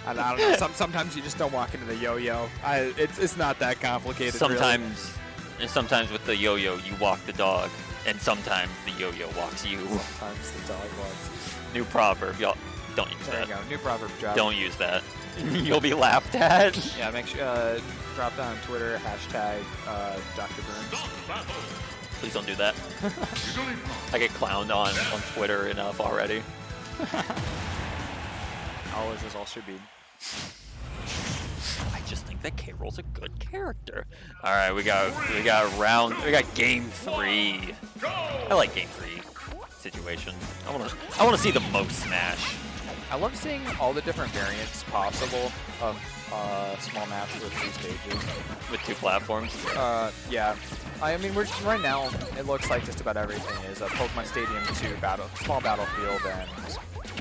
I don't know. Sometimes you just don't walk into the yo-yo. It's not that complicated. Sometimes, really. Sometimes with the yo-yo you walk the dog, and sometimes the yo-yo walks you. Sometimes the dog walks you. New proverb, y'all. Don't use there that. There you go. New proverb drop. Don't use that. You'll be laughed at. Yeah, make sure drop that on Twitter. Hashtag Dr. Burns. Please don't do that. I get clowned on Twitter enough already. Always as all should be. I just think that K-Roll's a good character. All right, we got game 3. I like game 3 situation. I want to see the most smash. I love seeing all the different variants possible of small maps with 2 stages. With 2 platforms? Yeah. I mean, right now, it looks like just about everything is a Pokemon Stadium 2 small battlefield and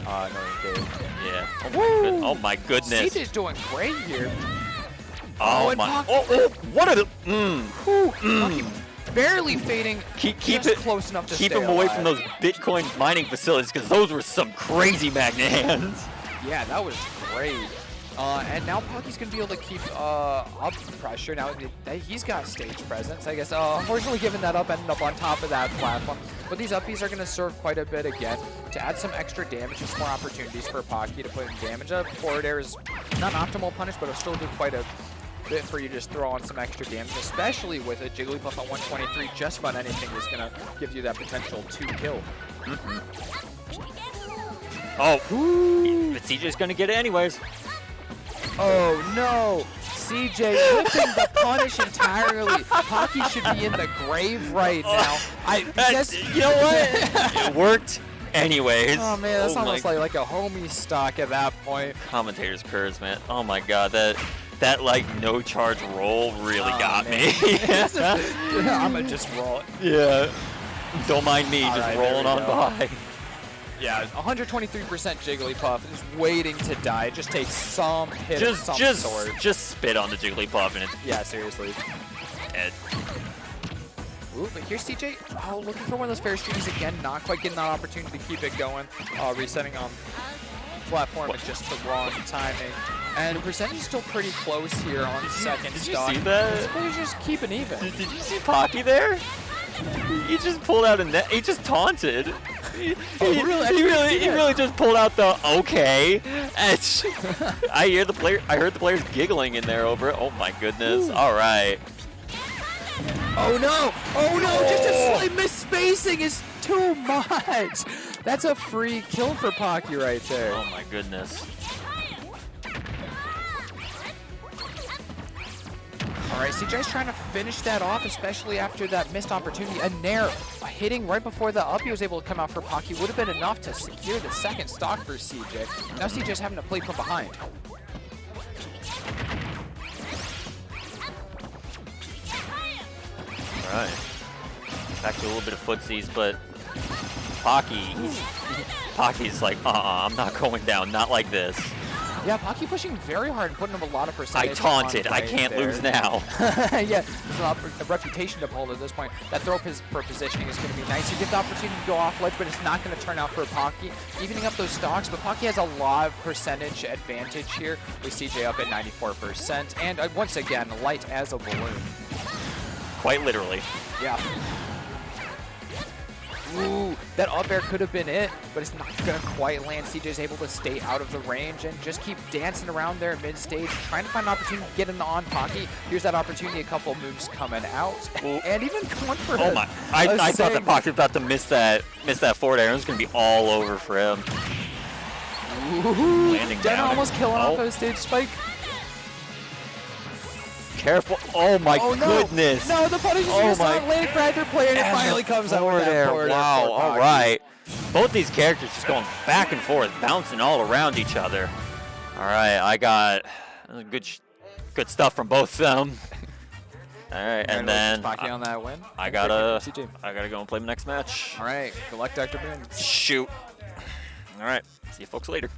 Million Cave. Yeah. Woo! Oh my goodness. CJ's doing great here. Oh my. What are the. Barely fading. Keep it close enough to keep stay him away alive. from those Bitcoin mining facilities because those were some crazy magnet hands. Yeah, that was great. And now Pocky's going to be able to keep up pressure. Now he's got stage presence, I guess. Unfortunately, giving that up, ended up on top of that platform. But these uppies are going to serve quite a bit again to add some extra damage and some more opportunities for Pocky to put in damage. Forward air is not an optimal punish, but it'll still do quite a bit for you to just throw on some extra damage, especially with a Jigglypuff at 123. Just about anything is going to give you that potential 2 kill. Oh, but CJ's going to get it anyways. Oh no! CJ whipping the punish entirely. Pocky should be in the grave right now. I guess you know what? It worked anyways. Oh man, that's almost like a homie stock at that point. Commentator's curse, man. Oh my god, that like no charge roll really got me. I'm gonna just roll it. Yeah. Don't mind me, All just right, rolling on by. Yeah, 123% Jigglypuff is waiting to die. Just take some hit of some sort. Just spit on the Jigglypuff and it's seriously. dead. Ooh, but here's CJ. Oh, looking for one of those fair streams again. Not quite getting that opportunity to keep it going. Resetting on platform at just the wrong timing. And the percentage is still pretty close here on second stock. Did you see that? This player's just keeping even. Did you see Pocky there? He just pulled out a net. He just taunted. He really just pulled out the okay. I heard the players giggling in there over it. Oh my goodness. All right. Oh no! Oh no! Just a slight misspacing is too much. That's a free kill for Pocky right there. Oh my goodness. All right, CJ's trying to finish that off, especially after that missed opportunity. A Nair hitting right before the up he was able to come out for Pocky would have been enough to secure the second stock for CJ. Now CJ's having to play from behind. All right. Back to a little bit of footsies, but Pocky's like, I'm not going down, not like this. Yeah, Pocky pushing very hard and putting him a lot of I percentage. taunted. on I right can't there. lose now. Yeah, there's a reputation to uphold at this point. That throw for positioning is going to be nice. You get the opportunity to go off ledge, but it's not going to turn out for Pocky. Evening up those stocks, but Pocky has a lot of percentage advantage here with CJ up at 94%. And once again, light as a balloon. Quite literally. Yeah. Ooh, that up air could have been it, but it's not going to quite land. CJ's able to stay out of the range and just keep dancing around there mid-stage, trying to find an opportunity to get an on Pocky. Here's that opportunity, a couple of moves coming out, and even going for Oh my! I thought that Pocky was about to miss that forward air. It was going to be all over for him. Ooh, Landing Den down. almost killing off a stage spike. Careful! Oh my goodness! No, the punish is just not landing for either player, and it finally comes out with that forward air. Wow! for All Pocky. right. Both these characters just going back and forth, bouncing all around each other. All right, I got good stuff from both of them. All right, and then Pocky on that win. I gotta go and play my next match. All right, collect Dr. Boone. Shoot. All right, see you folks later.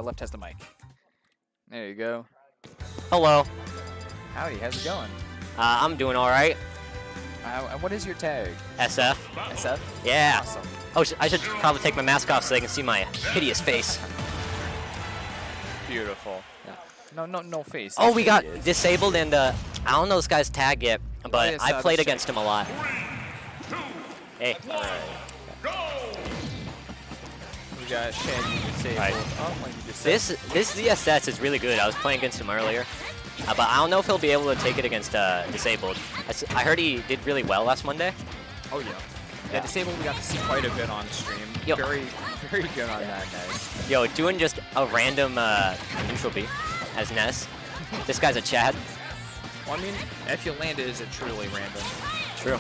Left has the mic. There you go. Hello. Howdy, how's it going? I'm doing all right. And what is your tag? SF. SF? Yeah. Awesome. Oh, I should probably take my mask off so they can see my hideous face. Beautiful. Yeah. No face. Oh, we got Hideous. disabled, and I don't know this guy's tag yet, but yes, I played the against him a lot. Hey. We got Shaggy disabled. Right. Oh, like you just said. This ZSS is really good. I was playing against him earlier, but I don't know if he'll be able to take it against disabled. I heard he did really well last Monday. Oh yeah. Yeah, disabled we got to see quite a bit on stream. Yo. Very good on that, Nez. Yo, doing just a random neutral B as Ness. This guy's a Chad. Well, I mean, if you land it, is it truly random? True.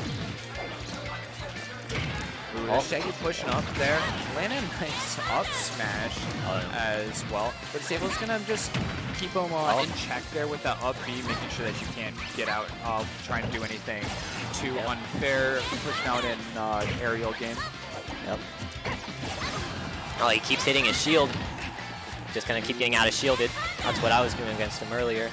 Ooh, Shaggy pushing up there. Landing a nice up smash as well. But Disabled's going to just keep him in check there with that up B, making sure that you can't get out of trying to do anything too unfair. Pushing out in aerial game. Yep. Oh, he keeps hitting his shield. Just gonna keep getting out of shielded. That's what I was doing against him earlier.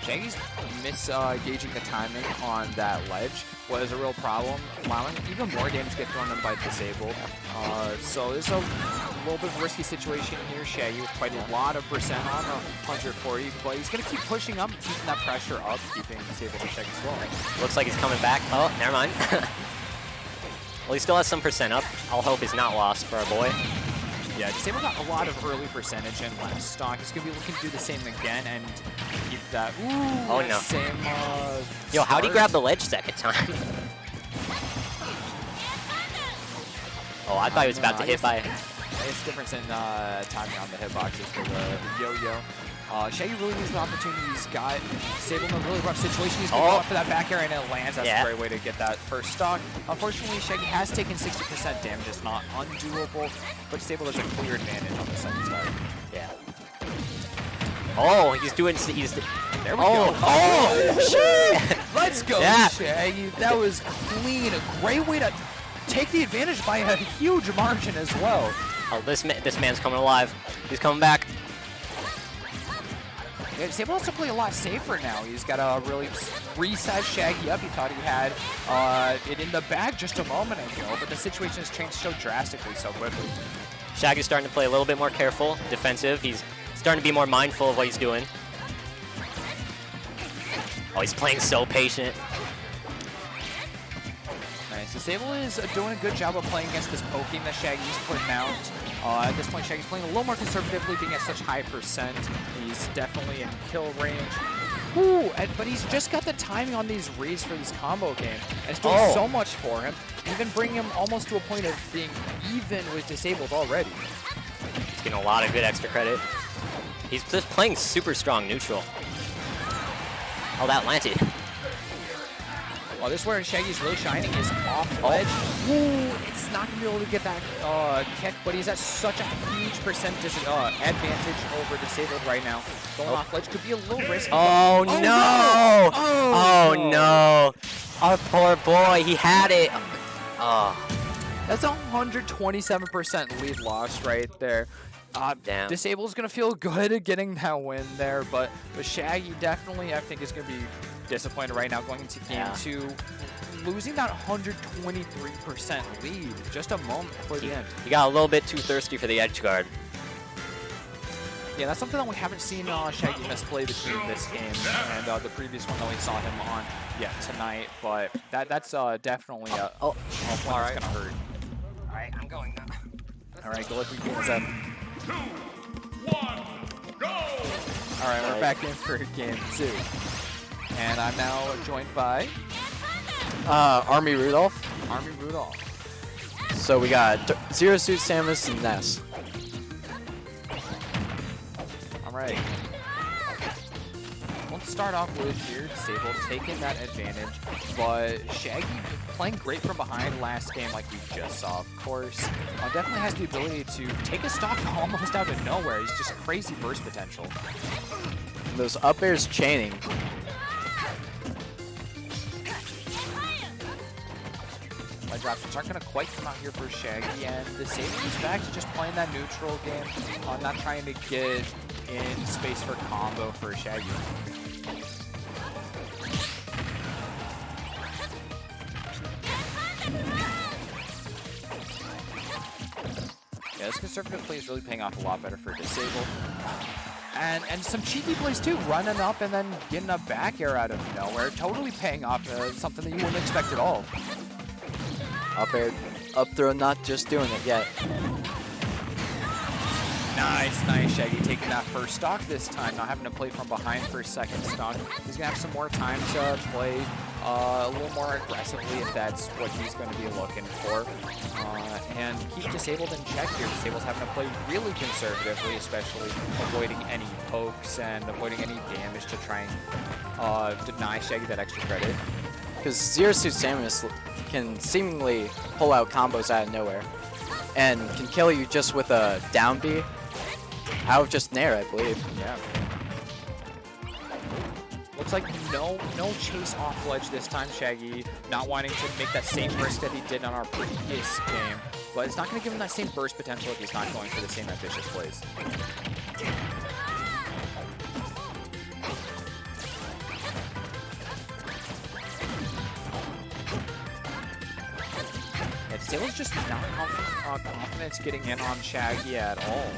Shaggy's misgauging the timing on that ledge was a real problem, allowing even more damage to get thrown in by disabled. So there's a little bit of a risky situation here. Shaggy with quite a lot of percent on 140, but he's gonna keep pushing up, keeping that pressure up, keeping disabled in check as well. Looks like he's coming back. Oh, never mind. Well, he still has some percent up. I'll hope he's not lost for our boy. Yeah, Disable got a lot of early percentage in last stock. He's going to be looking to do the same again and keep that same Yo, how'd he grab the ledge second time? Oh, I thought he was about to hit by... It's difference in timing on the hitboxes for the yo-yo. Shaggy really needs the opportunity he's got. Disable in a really rough situation. He's going to go up for that back air and it lands. That's a great way to get that first stock. Unfortunately, Shaggy has taken 60% damage. It's not undoable, but Disable has a clear advantage on the second side. Yeah. Oh, he's doing... There we go. Oh, shit! Let's go, Shaggy. That was clean. A great way to take the advantage by a huge margin as well. Oh, this man's coming alive. He's coming back. Yeah, Disable has to play a lot safer now. He's got to really resize Shaggy up. He thought he had it in the bag just a moment ago, but the situation has changed so drastically so quickly. Shaggy's starting to play a little bit more careful, defensive. He's starting to be more mindful of what he's doing. Oh, he's playing so patient. Nice. Disable is doing a good job of playing against this poking that Shaggy's putting out. At this point, Shaggy's playing a little more conservatively, being at such high percent. He's definitely in kill range. Ooh, but he's just got the timing on these reads for this combo game. And it's doing so much for him, even bringing him almost to a point of being even with Disabled already. He's getting a lot of good extra credit. He's just playing super strong neutral. Oh, that landed. Well, this is where Shaggy's really shining is off ledge. Ooh, it's not going to be able to get that kick, but he's at such a huge percentage advantage over Disabled right now. Going off ledge could be a little risky. Oh, no! Oh, no. Our poor boy, he had it. Oh. That's a 127% lead loss right there. Damn. Disabled's going to feel good at getting that win there, but Shaggy definitely, I think, is going to be disappointed right now going into game 2. Losing that 123% lead just a moment before the end. He got a little bit too thirsty for the edge guard. Yeah, that's something that we haven't seen Shaggy misplay between this game and the previous one that we saw him on tonight, but that's definitely a one that's going to hurt. All right, I'm going now. All right, go let me get up. 2, 1, go! All right, we're back in for game 2. And I'm now joined by Army Rudolph. Army Rudolph. So we got Zero Suit Samus and Ness. All right. Let's start off with here, Disable taking that advantage, but Shaggy playing great from behind last game like we just saw, of course. Definitely has the ability to take a stock almost out of nowhere. He's just crazy burst potential. And those up airs chaining. My drops aren't going to quite come out here for Shaggy, and Disable is back to just playing that neutral game, not trying to get in space for combo for Shaggy. Yeah, this conservative play is really paying off a lot better for Disable. And some cheeky plays too, running up and then getting a back air out of nowhere, totally paying off something that you wouldn't expect at all. Up air, up throw, not just doing it yet. Nice, Shaggy taking that first stock this time, not having to play from behind for a second stock. He's going to have some more time to play a little more aggressively if that's what he's going to be looking for. And keep Disabled in check here. Disabled's having to play really conservatively, especially avoiding any pokes and avoiding any damage to try and deny Shaggy that extra credit. Because Zero Suit Samus can seemingly pull out combos out of nowhere and can kill you just with a down B out of just Nair, I believe. Yeah. Looks like no chase off ledge this time, Shaggy. Not wanting to make that same risk that he did on our previous game. But it's not going to give him that same burst potential if he's not going for the same ambitious plays. Yeah, Disable's just not confident getting in on Shaggy at all.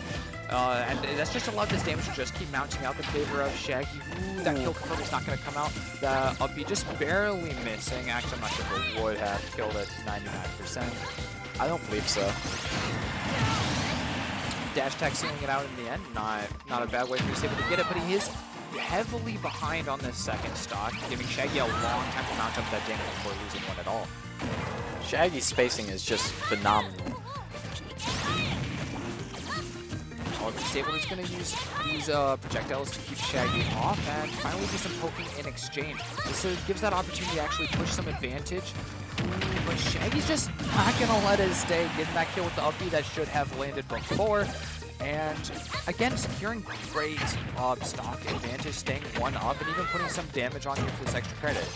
And that's just allowed this damage to just keep mounting out in favor of Shaggy. Ooh, that kill confirm is not going to come out. The up B just barely missing. Actually, I'm not sure if it would have killed at 99%. I don't believe so. Dash tag sealing it out in the end. Not a bad way for Disable to get it, but he is heavily behind on this second stock, giving Shaggy a long time to mount up that damage before losing one at all. Shaggy's spacing is just phenomenal. Disable is going to use these projectiles to keep Shaggy off and finally do some poking in exchange. This gives that opportunity to actually push some advantage. Ooh, but Shaggy's just not going to let it stay, getting that kill with the up B that should have landed before. And again, securing great stock advantage, staying one up and even putting some damage on you for this extra credit.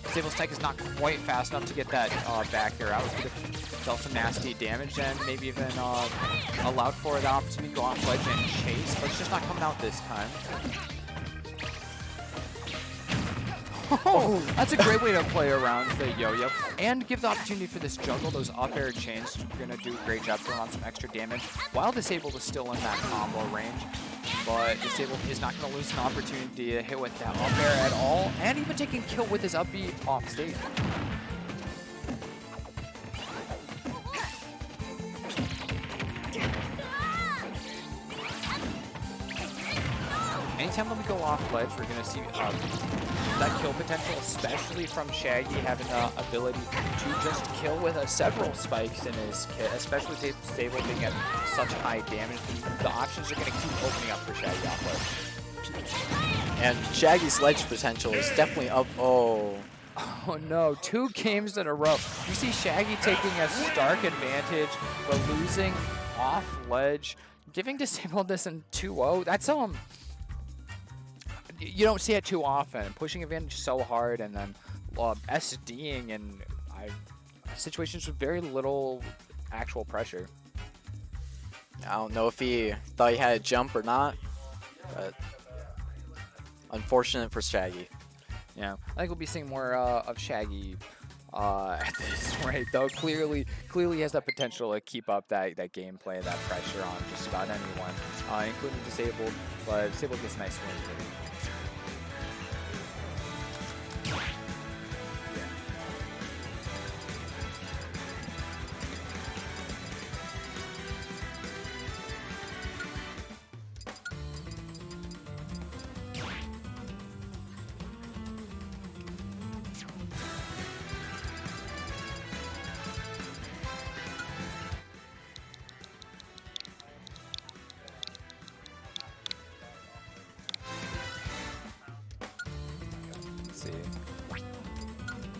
Disable's tech is not quite fast enough to get that back air out. Could have dealt some nasty damage and maybe even allowed for the opportunity to go off ledge and chase, but it's just not coming out this time. Oh, that's a great way to play around the yo-yo and give the opportunity for this juggle. Those up air chains are going to do a great job throwing on some extra damage while Disabled is still in that combo range. But Disabled is not going to lose an opportunity to hit with that up air at all, and even taking kill with his up B off stage. anytime that we go off ledge, we're going to see that kill potential, especially from Shaggy having the ability to just kill with several spikes in his kit, especially with Stable being at such high damage. The options are going to keep opening up for Shaggy off ledge. And Shaggy's ledge potential is definitely up. Oh. Oh no, 2 games in a row. You see Shaggy taking a stark advantage, but losing off ledge, giving Disabled this in 2-0. That's you don't see it too often. Pushing advantage so hard and then SDing in situations with very little actual pressure. I don't know if he thought he had a jump or not, but unfortunate for Shaggy. Yeah, I think we'll be seeing more of Shaggy at this rate, though. Clearly has that potential to keep up that gameplay, that pressure on just about anyone, including Disabled. But Disabled gets a nice win too.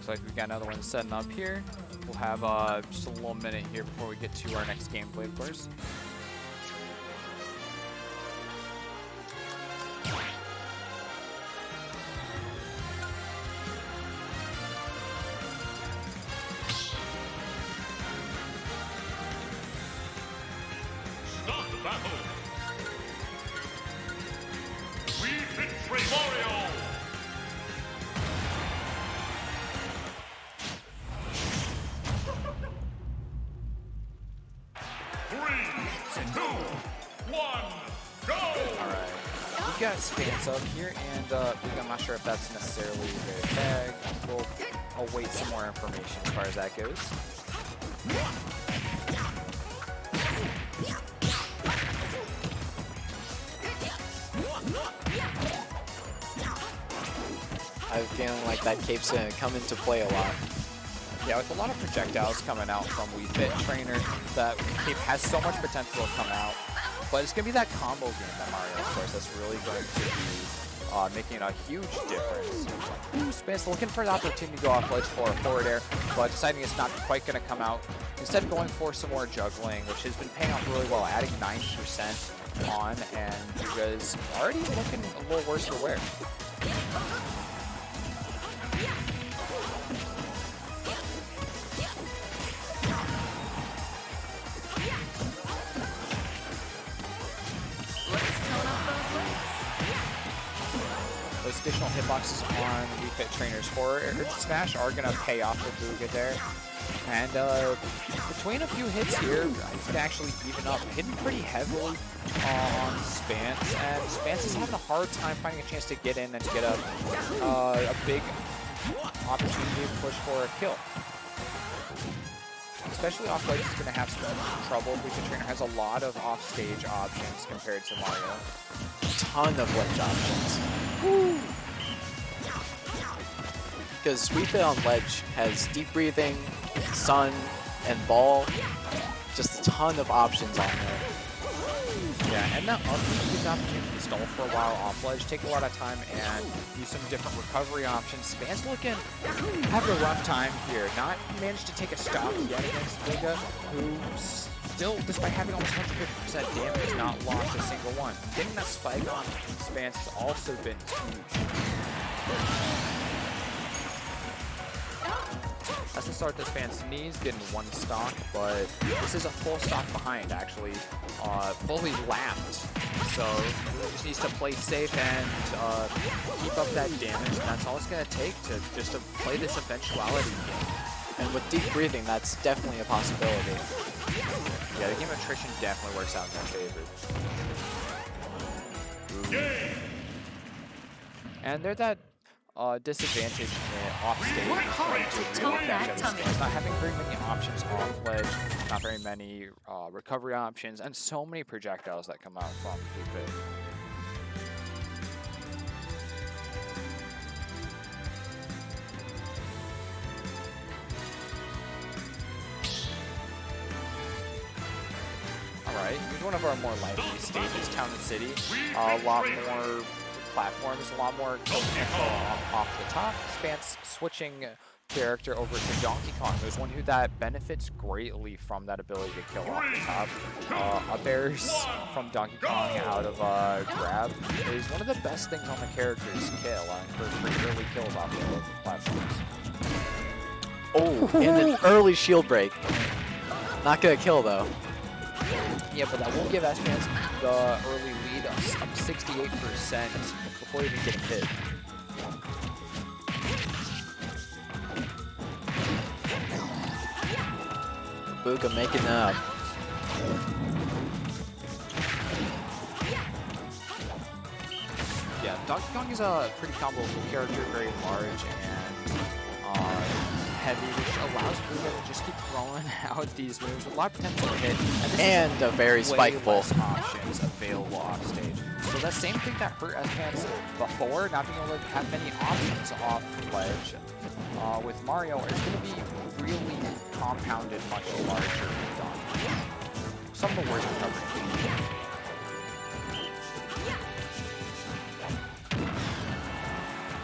Looks like we've got another one setting up here. We'll have just a little minute here before we get to our next gameplay, of course. Start the battle. We betray Mario. We've got Spans up here, and I'm not sure if that's necessarily very bad. We'll await some more information as far as that goes. I have a feeling like that cape's gonna come into play a lot. Yeah, with a lot of projectiles coming out from Wii Fit Trainer, that cape has so much potential to come out. But it's going to be that combo game that Mario, of course, that's really going to be making a huge difference. Spence looking for an opportunity to go off ledge for a forward air, but deciding it's not quite going to come out. Instead going for some more juggling, which has been paying off really well, adding 9% on, and Yuga's already looking a little worse for wear. Those additional hitboxes on Wii Fit Trainer's forward air smash are going to pay off for Booga there. And between a few hits here, he's going to actually even up, hitting pretty heavily on Spance. And Spance is having a hard time finding a chance to get in and get a big opportunity to push for a kill. Especially off ledge, he's going to have some trouble. Wii Fit Trainer has a lot of off-stage options compared to Mario. Ton of ledge options. Because Wii Fit on ledge has deep breathing, sun, and ball. Just a ton of options on there. Yeah, and that gives opportunity to stall for a while off ledge, take a lot of time, and use some different recovery options. Span's looking having a rough time here. Not managed to take a stock yet against Booga, who still, despite having almost 150% damage, has not lost a single one. Getting that spike on Spans has also been huge. That's the start that Spans needs, getting one stock, but this is a full stock behind, actually, fully lapped. So he just needs to play safe and keep up that damage, and that's all it's going to take to just to play this eventuality game. And with deep breathing, that's definitely a possibility. Yeah, the game attrition definitely works out in their favor. And they're that disadvantage off stage. Work hard to tone that tummy. Not having very many options off ledge, not very many recovery options, and so many projectiles that come out from Wii Fit. one of our more lively stages, Town and City. A lot more platforms, a lot more off the top. Spance switching character over to Donkey Kong. There's one who that benefits greatly from that ability to kill off the top. Up airs from Donkey Kong out of grab is one of the best things on the character's kill, for pretty early kills off the platforms. Oh, and an early shield break. Not gonna kill though. Yeah, but that will give Spance the early lead of 68% before even getting hit. Booga making it up. Yeah, Donkey Kong is a pretty comboable character, very large and heavy, which allows Booga to just keep throwing out these moves with a lot of potential to hit. And a very spikeable options available off stage. So that same thing that hurt Spance before, not being able to have many options off ledge, with Mario is going to be really compounded much larger than Donkey. Some of the worst recovery.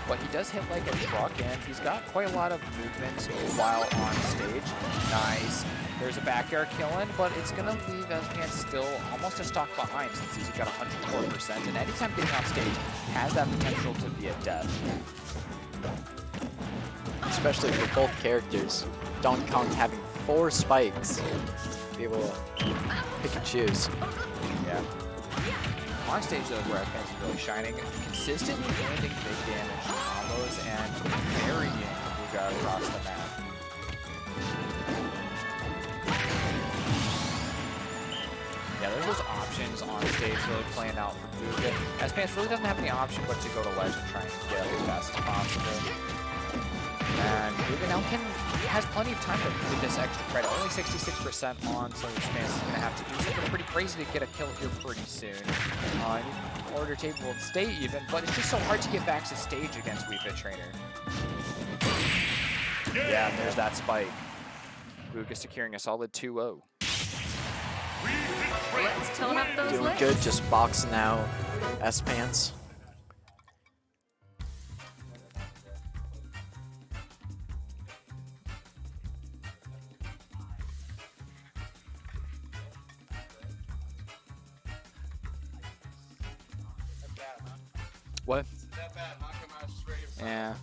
But he does hit like a truck, and he's got quite a lot of movement while on stage. Nice. There's a back air killing, but it's going to leave Spance still almost a stock behind since he's got 104%. And anytime getting off stage has that potential to be a death. Especially for both characters. Donkey Kong having 4 spikes. Be able to pick and choose. Yeah. On stage though, where Spance is really shining, consistently landing big damage combos and carrying Booga across the map. Yeah, there's those options on stage really playing out for Booga. Spance really doesn't have any option but to go to ledge and try and get as fast as possible. And Booga now has plenty of time to get this extra credit. Only 66% on, so Spance is going to have to do something pretty crazy to get a kill here pretty soon. In order to able to stay even, but it's just so hard to get back to stage against Wii Fit Trainer. Yeah, and there's that spike. Booga securing a solid 2-0. Let's tone up those Doing legs. good, just boxing out Spance. What? Yeah,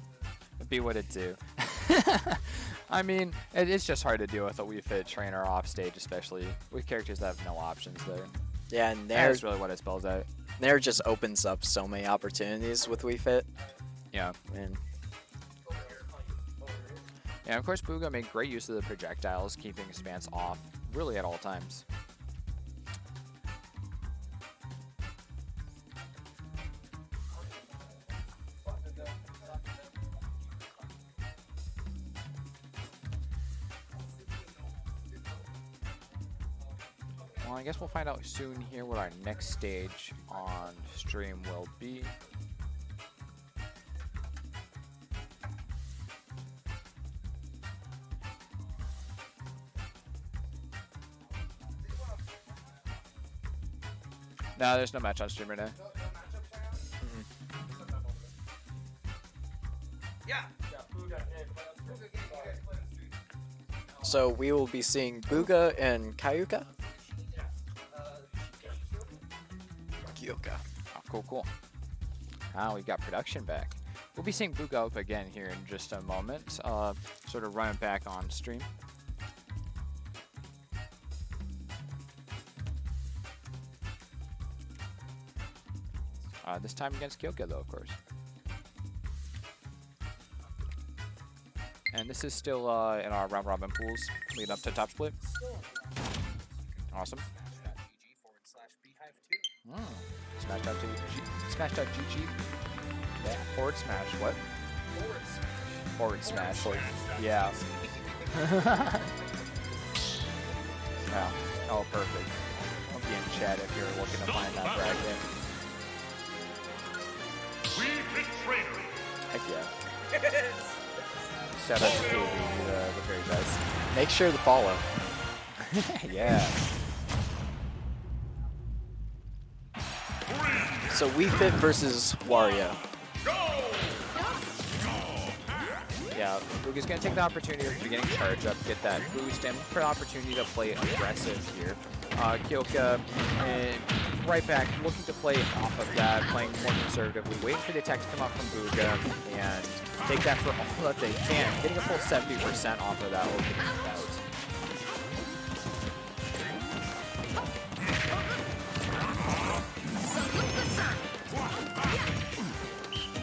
it'd be what it do. I mean, it's just hard to deal with a Wii Fit Trainer off stage, especially with characters that have no options there. Yeah, and that's really what it spells out. Nair just opens up so many opportunities with Wii Fit. Yeah. And yeah, of course, Booga made great use of the projectiles, keeping Spance off really at all times. Well, I guess we'll find out soon here what our next stage on stream will be. No, there's no match on stream right now. so we will be seeing Booga and Kyuka. Oh, cool. Ah, we've got production back. We'll be seeing Booga up again here in just a moment. Sort of running back on stream. This time against Kyoka, though, of course. And this is still in our round robin pools leading up to top split. Awesome. Smash.gg. Yeah, forward smash. What? Forward smash. Yeah. Yeah. Oh, perfect. I'll be in chat if you're looking to find that bracket. Heck yeah. Shout out to KB, the very best. Make sure to follow. Yeah. So Wii Fit versus Wario. Yeah, Booga's going to take the opportunity of beginning charge up, get that boost, and for the opportunity to play aggressive here. Kyoka, right back, looking to play off of that, playing more conservatively, waiting for the attack to come out from Booga, and take that for all that they can, getting a full 70% off of that opening bout.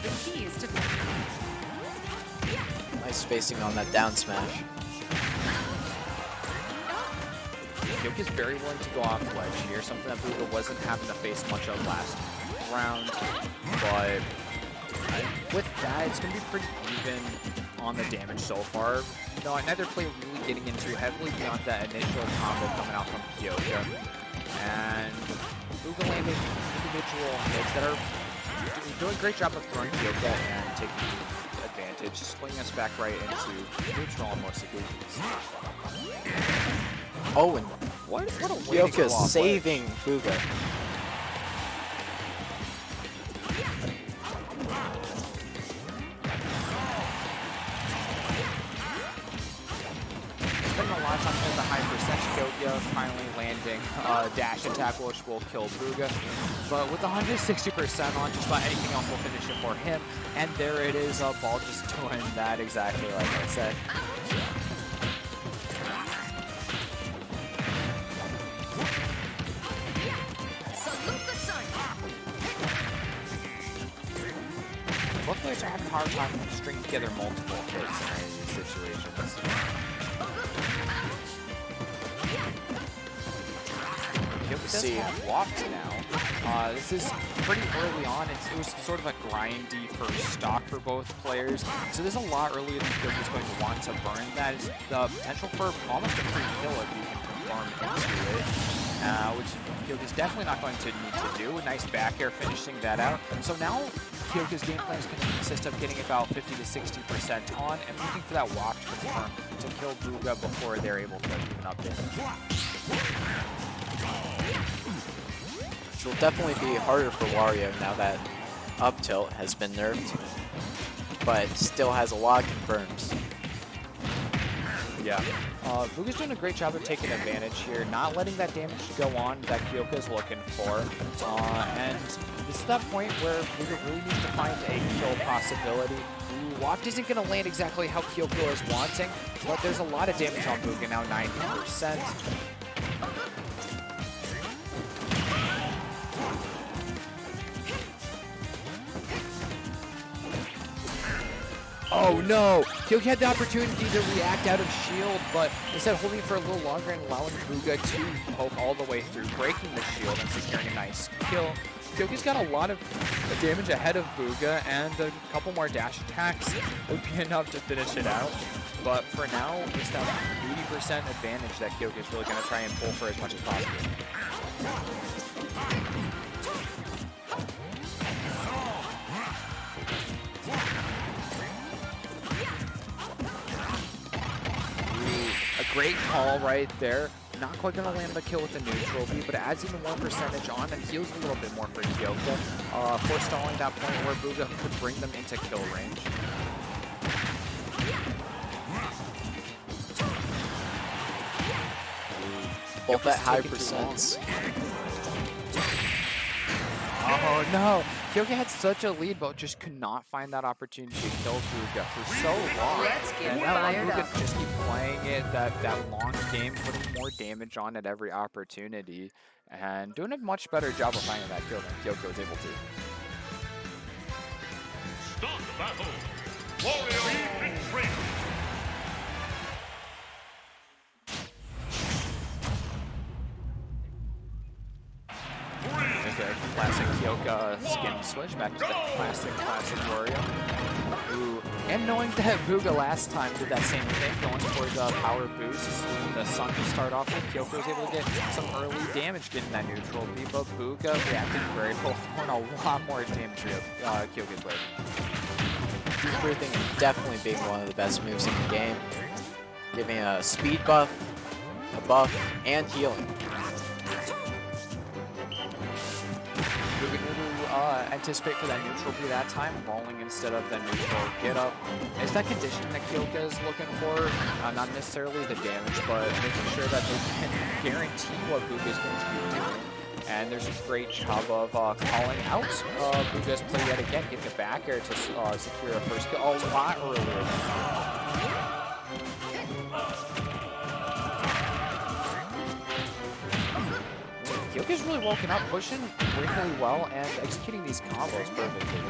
The key is to Nice spacing on that down smash. Kyoka's very willing to go off ledge here, something that Booga wasn't having to face much of last round, but with that, it's going to be pretty even on the damage so far. No, neither player really getting into heavily beyond that initial combo coming out from Kyoka. And Booga landing individual hits that are doing a great job of throwing Kyoka and taking advantage, swinging us back right into neutral on most occasions. Oh, and what a way to go Kyoka's off saving Booga. Spending a lot of time playing the high percent, Kyoka finally landing dash attack, which will kill Booga. But with 160% on, just about anything else will finish it for him. And there it is, Ball just doing that exactly like I said. Both players are having a hard time stringing together multiple hits in these situations. Kyoka does have walked now. This is pretty early on. It was sort of a grindy first stock for both players. So there's a lot earlier than Kyoka's going to want to burn. That is the potential for almost a free kill if you can confirm into it. Which Kyoka's definitely not going to need to do. A nice back air finishing that out. So now Kyoka's game plan is going to consist of getting about 50 to 60% on and looking for that walk to confirm to kill Booga before they're able to even up damage. Which will definitely be harder for Wario now that up tilt has been nerfed, but still has a lot of confirms. Yeah. Booga's doing a great job of taking advantage here, not letting that damage go on that Kyoka's looking for. And this is that point where Booga really needs to find a kill possibility. Waft isn't going to land exactly how Kyoko is wanting, but there's a lot of damage on Booga now, 90%. Oh no! Kyoka had the opportunity to react out of shield, but instead of holding it for a little longer and allowing Booga to poke all the way through, breaking the shield and securing a nice kill. Kyoka's got a lot of damage ahead of Booga, and a couple more dash attacks would be enough to finish it out. But for now, it's that 80% advantage that Kyoka's really going to try and pull for as much as possible. Great call right there. Not quite going to land the kill with the neutral B, but it adds even more percentage on and heals a little bit more for Kyoka, forestalling that point where Booga could bring them into kill range. Both at high percents. Oh no! Kyoka had such a lead, but just could not find that opportunity to kill Booga for so long. And now Booga just keep playing it, that long game, putting more damage on at every opportunity, and doing a much better job of finding that kill than Kyoko was able to. Start battle. Wario victory. Classic Kyoka skin switch back to the classic Wario. Ooh. And knowing that Booga last time did that same thing, going for the power boost, the sun to start off with, Kyoko was able to get some early damage getting that neutral B, but Booga reacted very well, throwing a lot more damage Kyoka's way. Everything definitely being one of the best moves in the game, giving a speed buff, a buff, and healing. anticipate for that neutral B that time, rolling instead of the neutral get up. It's that condition that Kyoka is looking for, not necessarily the damage, but making sure that they can guarantee what Buga is going to be doing. And there's a great job of calling out Buga's play yet again, getting a back air to secure a first kill a lot earlier. Kyoka's really woken up, pushing really well and executing these combos perfectly.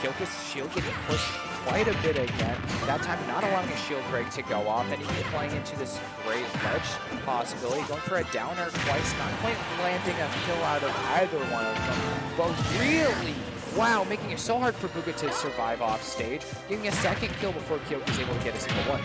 Kyoka's shield getting pushed quite a bit again. That time not allowing a shield break to go off, and he's playing into this great ledge possibility, going for a downer twice, not quite landing a kill out of either one of them, but really, wow, making it so hard for Buga to survive off stage, getting a second kill before Kyoka's able to get a single one.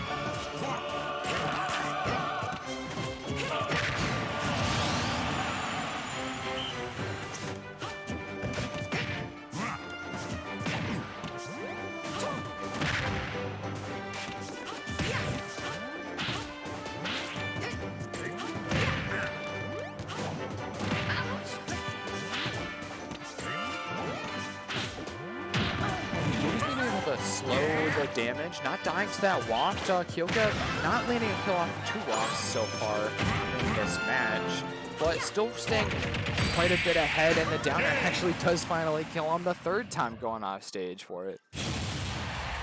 Slow the damage, not dying to that waft. Kyoka not landing a kill off of 2 wafts so far in this match, but still staying quite a bit ahead, and the downer actually does finally kill him the 3rd time going off stage for it.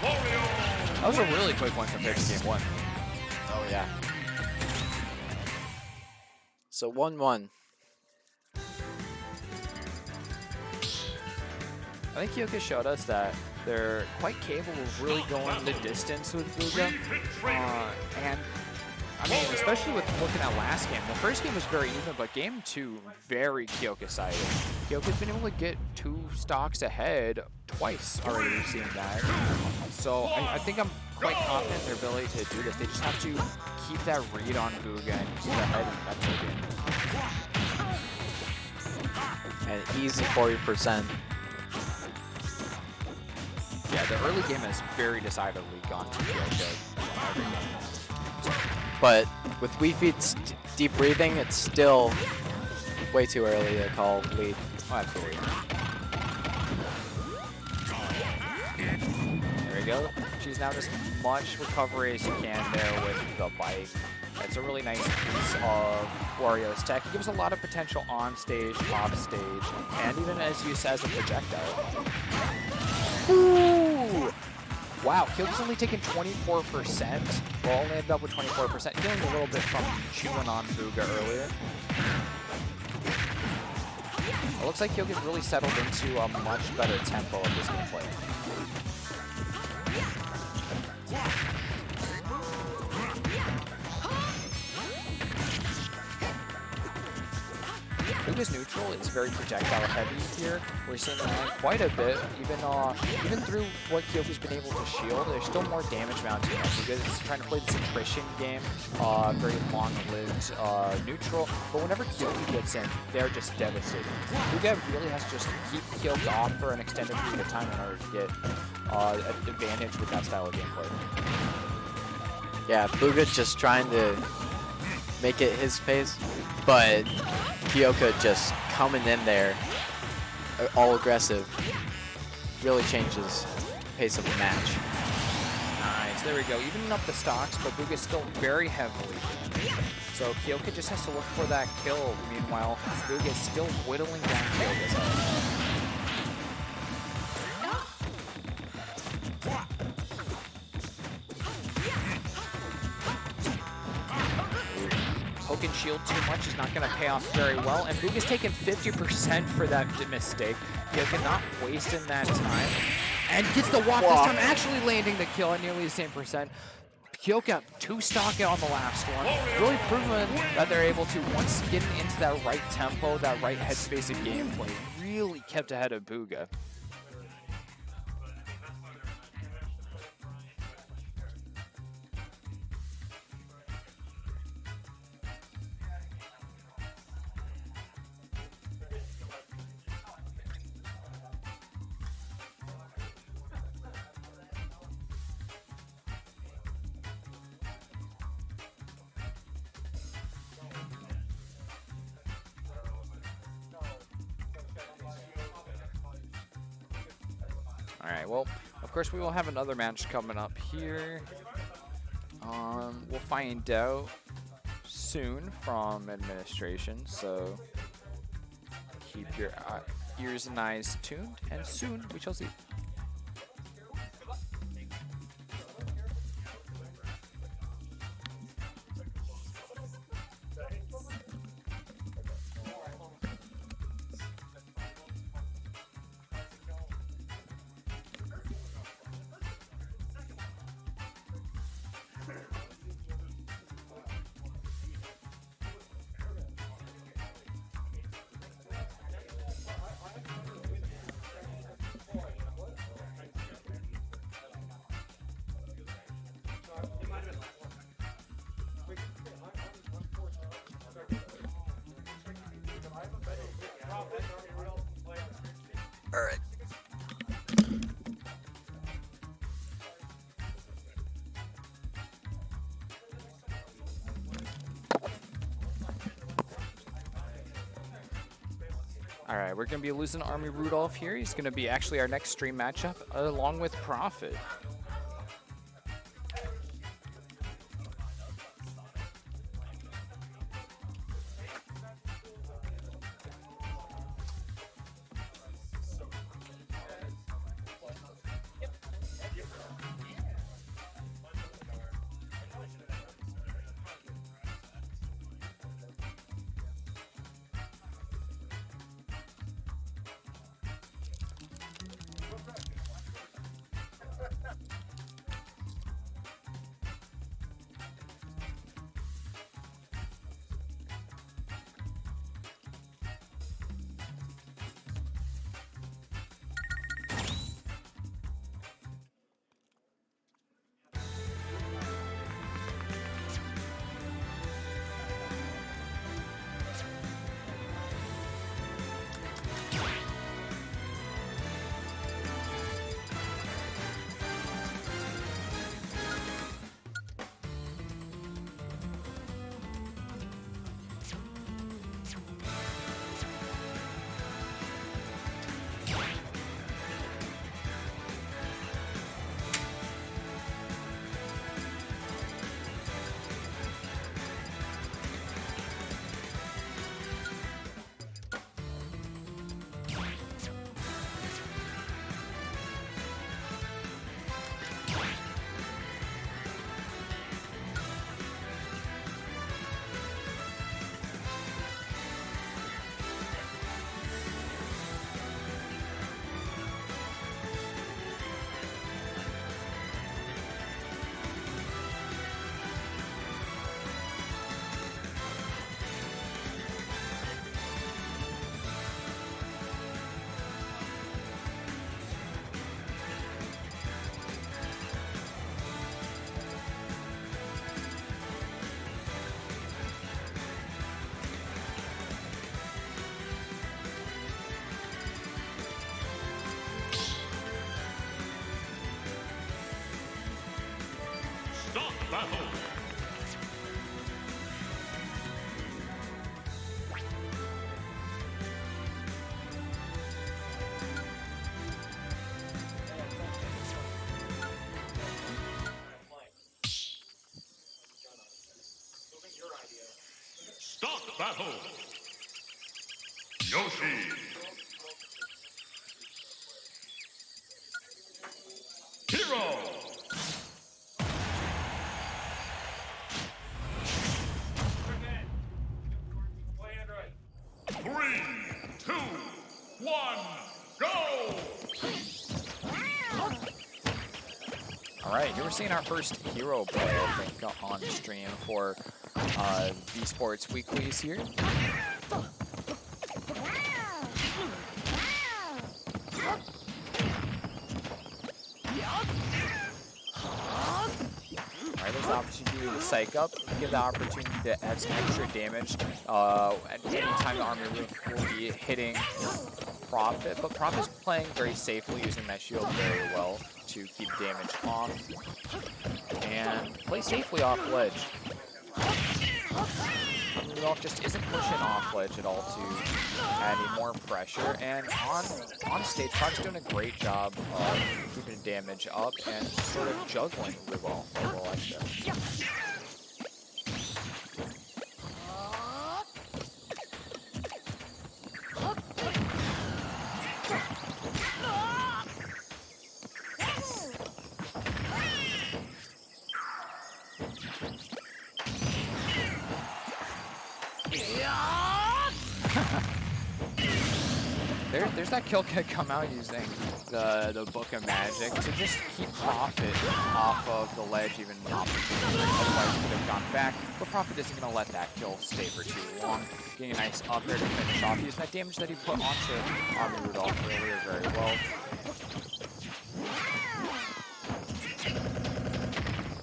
That was a really quick one compared to game 1. Oh yeah. So 1-1. I think Kyoka showed us that they're quite capable of really going the distance with Buga. And, I mean, especially with looking at last game. The first game was very even, but game 2, very Kyoka-sided. Kyoka's been able to get 2 stocks ahead twice already, we've seen that. So I think I'm quite confident in their ability to do this. They just have to keep that read on Buga and keep ahead in that game. And easy 40%. Yeah, the early game has very decidedly gone to Kyoka every game. But with Wii Feet's deep breathing, it's still way too early to call lead. Oh, absolutely. There we go. She's now just much recovery as you can there with the bike. It's a really nice piece of Wario's tech. It gives a lot of potential on stage, off stage, and even as used as a projectile. Ooh! Wow, Kyoka's only taken 24%. Well, only ended up with 24%. Feeling a little bit from chewing on Buga earlier. It looks like Kyoka's really settled into a much better tempo of this gameplay. Buga's neutral is very projectile heavy here. We're seeing that quite a bit, even through what Kyoka's been able to shield. There's still more damage mounting up. Buga's trying to play this attrition game, very long-lived neutral. But whenever Kyoka gets in, they're just devastating. Buga really has to just keep Kyoka off for an extended period of time in order to get an advantage with that style of gameplay. Yeah, Buga just trying to make it his pace, but Kyoka just coming in there, all aggressive, really changes the pace of the match. Nice, there we go. Evening up the stocks, but Buga's still very heavily. So Kyoka just has to look for that kill. Meanwhile, Buga's still whittling down Kyoka's head. Poking shield too much is not going to pay off very well, and Buga's taken 50% for that mistake. Kyoka not wasting that time, and gets the walk this time, actually landing the kill at nearly the same percent. Kyoka 2-stock on the last one, really proving that they're able to, once getting into that right tempo, that right headspace of gameplay, really kept ahead of Buga. All right, well, of course we will have another match coming up here. We'll find out soon from administration, so keep your ears and eyes tuned, and soon we shall see. Alright. Alright, we're going to be losing Army Rudolph here. He's going to be actually our next stream matchup, along with Prophet. Stop battle! Stop battle! Yoshi! Hero! Three, two, one, go! Alright, here we're seeing our first hero play, I think, on stream for Esports Weeklies here. Alright, there's the opportunity to psych up, give the opportunity to add some extra damage. At any time, the Army will be hitting Prophet, but Prophet's playing very safely, using that shield very well to keep damage off and play safely off ledge. Rudolph just isn't pushing off ledge at all to add any more pressure. And on stage, Proc's doing a great job of keeping damage up and sort of juggling Rudolph a little extra. There's that kill can come out using the Book of Magic to just keep Prophet off of the ledge even an opportunity. Otherwise, he would have gone back. But Prophet isn't going to let that kill stay for too long. Getting a nice up there to finish off. Using that damage that he put onto Army Rudolph earlier very well.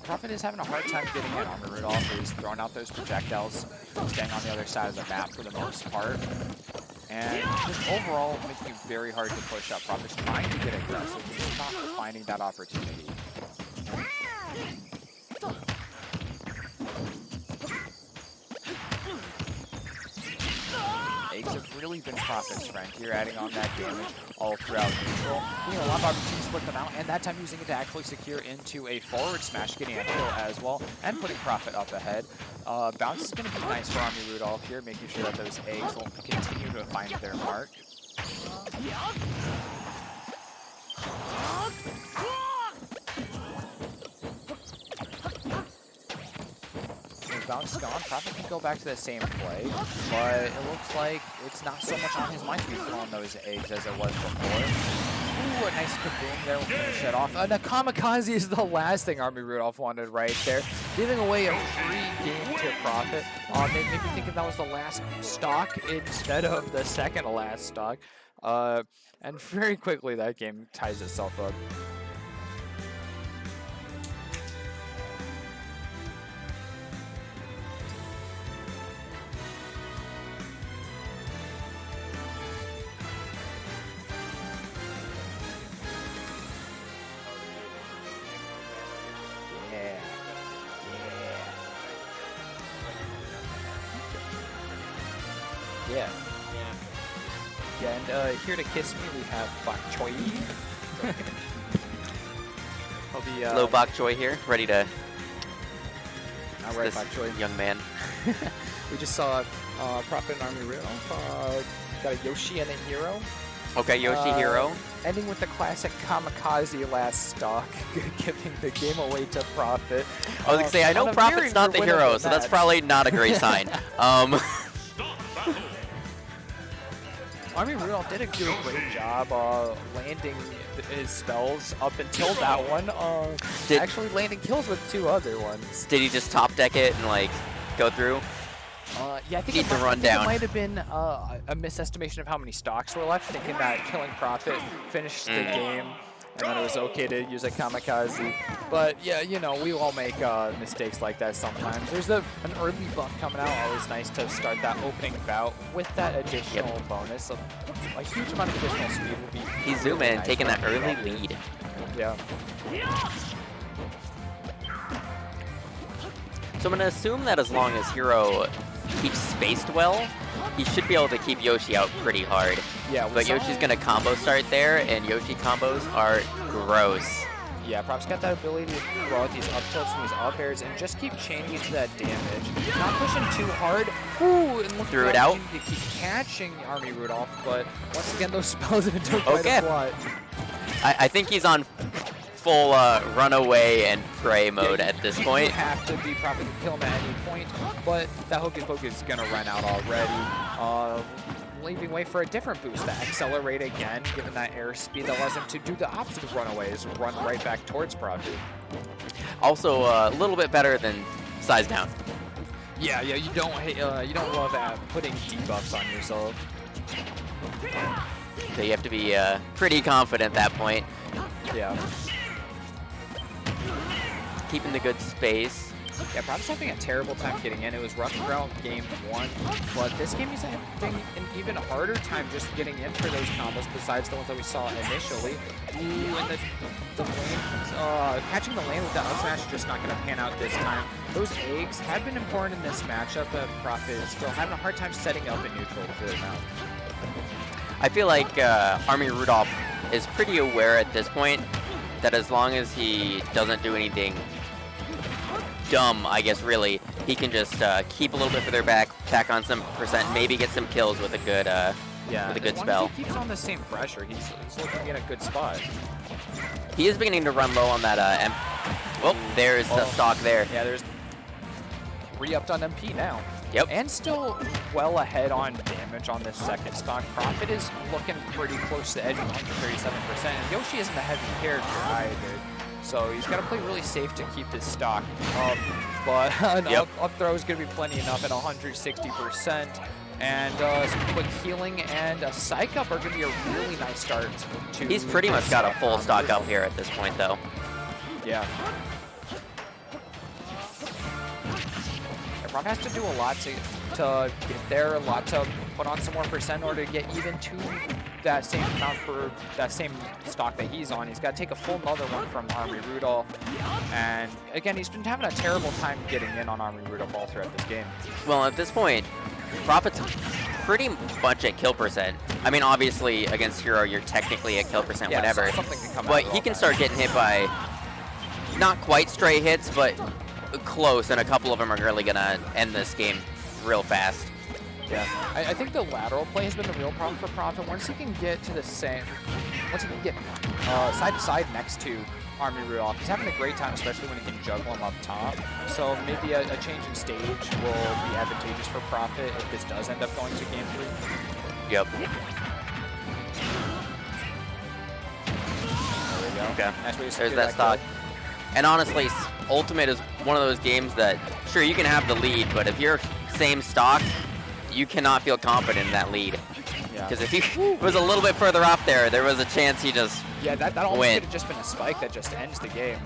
Prophet is having a hard time getting in Army Rudolph. He's throwing out those projectiles, staying on the other side of the map for the most part. And just overall making it very hard to push up. Prophet's trying to get aggressive, but just not finding that opportunity. Eggs have really been Prophet's friend here, adding on that damage all throughout neutral. You know, a lot of opportunities to put them out, and that time using it to actually secure into a forward smash, getting a kill as well, and putting Prophet up ahead. Bounce is going to be nice for Army Rudolph here, making sure that those eggs will continue to find their mark. Bounce is gone. Prophet can go back to the same play, but it looks like it's not so much on his mind to be throwing those eggs as it was before. Ooh, a nice kaboom there will finish it off. The kamikaze is the last thing Army Rudolph wanted right there. Giving away a free game to Prophet. Maybe thinking that was the last stock instead of the second to last stock. And very quickly that game ties itself up. Yeah. And here to kiss me, we have Bok Choy. Hello, Bok Choy here, ready to. All right, Bok Choy. Young man. We just saw Prophet and Army Rudolph. Got a Yoshi and a Hero. Okay, Yoshi Hero. Ending with the classic kamikaze last stock, giving the game away to Prophet. I was gonna say, I know Prophet's not the hero, so that's probably not a great sign. Army Rudolph did do a great job landing his spells up until that one. Actually landing kills with two other ones. Did he just top deck it and like go through? Yeah, I think it might have been a misestimation of how many stocks were left, thinking that killing Prophet finished the game, and then it was okay to use a kamikaze. But yeah, you know, we all make mistakes like that sometimes. There's an early buff coming out, always nice to start that opening bout with that additional bonus. A huge amount of additional speed will be. He's zooming, nice, taking that early lead. Yeah. So I'm gonna assume that as long as Hero keeps spaced well, he should be able to keep Yoshi out pretty hard. Yeah, but Yoshi's gonna combo start there, and Yoshi combos are gross. Yeah, Prop's got that ability to throw out these up tilts and these up airs and just keep chaining into that damage. Not pushing too hard. Ooh, and look threw it out. To keep catching Army Rudolph, but once again, those spells have been doing quite a lot. I think he's on full runaway and pray mode at this point. You have to be probably to kill him at any point, but that Hocus Pocus is gonna run out already. Leaving way for a different boost, that accelerate again, given that airspeed that allows him to do the opposite of runaways, run right back towards Prophet. Also, a little bit better than size down. Yeah, you don't love putting debuffs on yourself. So you have to be pretty confident at that point. Yeah. Keeping the good space. Yeah, Profit's having a terrible time getting in. It was rough throughout game 1, but this game he's having an even harder time just getting in for those combos besides the ones that we saw initially. Ooh, and the lane, catching the lane with the up smash is just not going to pan out this time. Those eggs have been important in this matchup, but Profit is still having a hard time setting up in neutral for it now. I feel like Army Rudolph is pretty aware at this point that as long as he doesn't do anything dumb, I guess really, he can just keep a little bit further back, tack on some percent, maybe get some kills with a good with a good spell. As long as he keeps on the same pressure, he's looking in a good spot. He is beginning to run low on that well, there's the stock there. Yeah, there's re-upped on MP now. Yep. And still well ahead on damage on this second stock. Profit is looking pretty close to edge with 137%. And Yoshi isn't a heavy character either. So he's got to play really safe to keep his stock up. But an up throw is going to be plenty enough at 160%. And some quick healing and a psych up are going to be a really nice start. He's pretty much got a full stock up here at this point, though. Yeah. Rob has to do a lot to get there, a lot to put on some more percent in order to get even to that same amount for that same stock that he's on. He's got to take a full another one from Army Rudolph. And again, he's been having a terrible time getting in on Army Rudolph all throughout this game. Well, at this point, Profit's pretty much at kill percent. I mean, obviously, against Hero, you're technically at kill percent, whatever. Something can come but he can start getting hit by not quite stray hits, but close, and a couple of them are really gonna end this game real fast. Yeah, I think the lateral play has been the real problem for Profit. Once he can get to the same, once he can get side to side next to Army Rudolph, he's having a great time, especially when he can juggle him up top. So maybe a change in stage will be advantageous for Profit if this does end up going to game 3. Yep. There we go. Okay. Nice way to There's that stock. And honestly, Ultimate is one of those games that, sure, you can have the lead, but if you're same stock, you cannot feel confident in that lead. Because if he was a little bit further off there, there was a chance he just that almost could have just been a spike that just ends the game.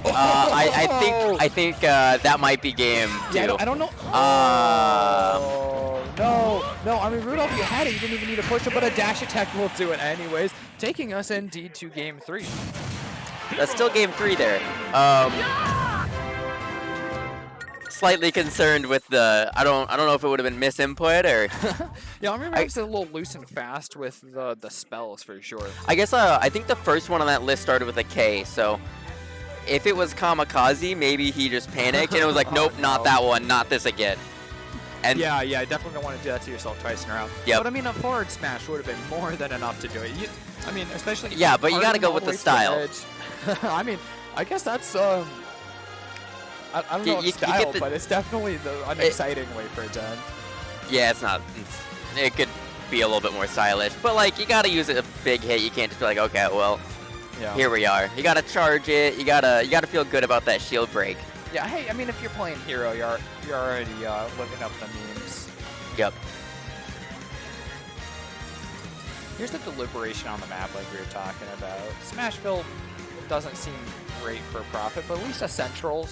I think that might be game 2. Yeah, I don't know. No, Army Rudolph, you had it. You didn't even need to push it, but a dash attack will do it anyways, taking us indeed to game 3. That's still game 3 there. Slightly concerned with the, I don't know if it would have been misinput or. Yeah, I remember it's a little loose and fast with the spells for sure. I guess I think the first one on that list started with a K, so if it was Kamikaze, maybe he just panicked and it was like, nope, not that one, not this again. And yeah, I definitely don't want to do that to yourself twice in a row. Yep. But I mean, a forward smash would have been more than enough to do it. I mean, especially. Yeah, but you got to go with the style. I mean, I guess that's I don't know if style, but it's definitely an exciting way for it to end. Yeah, it's not. It could be a little bit more stylish, but like you got to use a big hit. You can't just be like, okay, well, here we are. You got to charge it. You gotta feel good about that shield break. Yeah, hey, I mean, if you're playing Hero, you're already living up the memes. Yep. Here's the deliberation on the map like we were talking about. Smashville doesn't seem great for Profit, but at least a central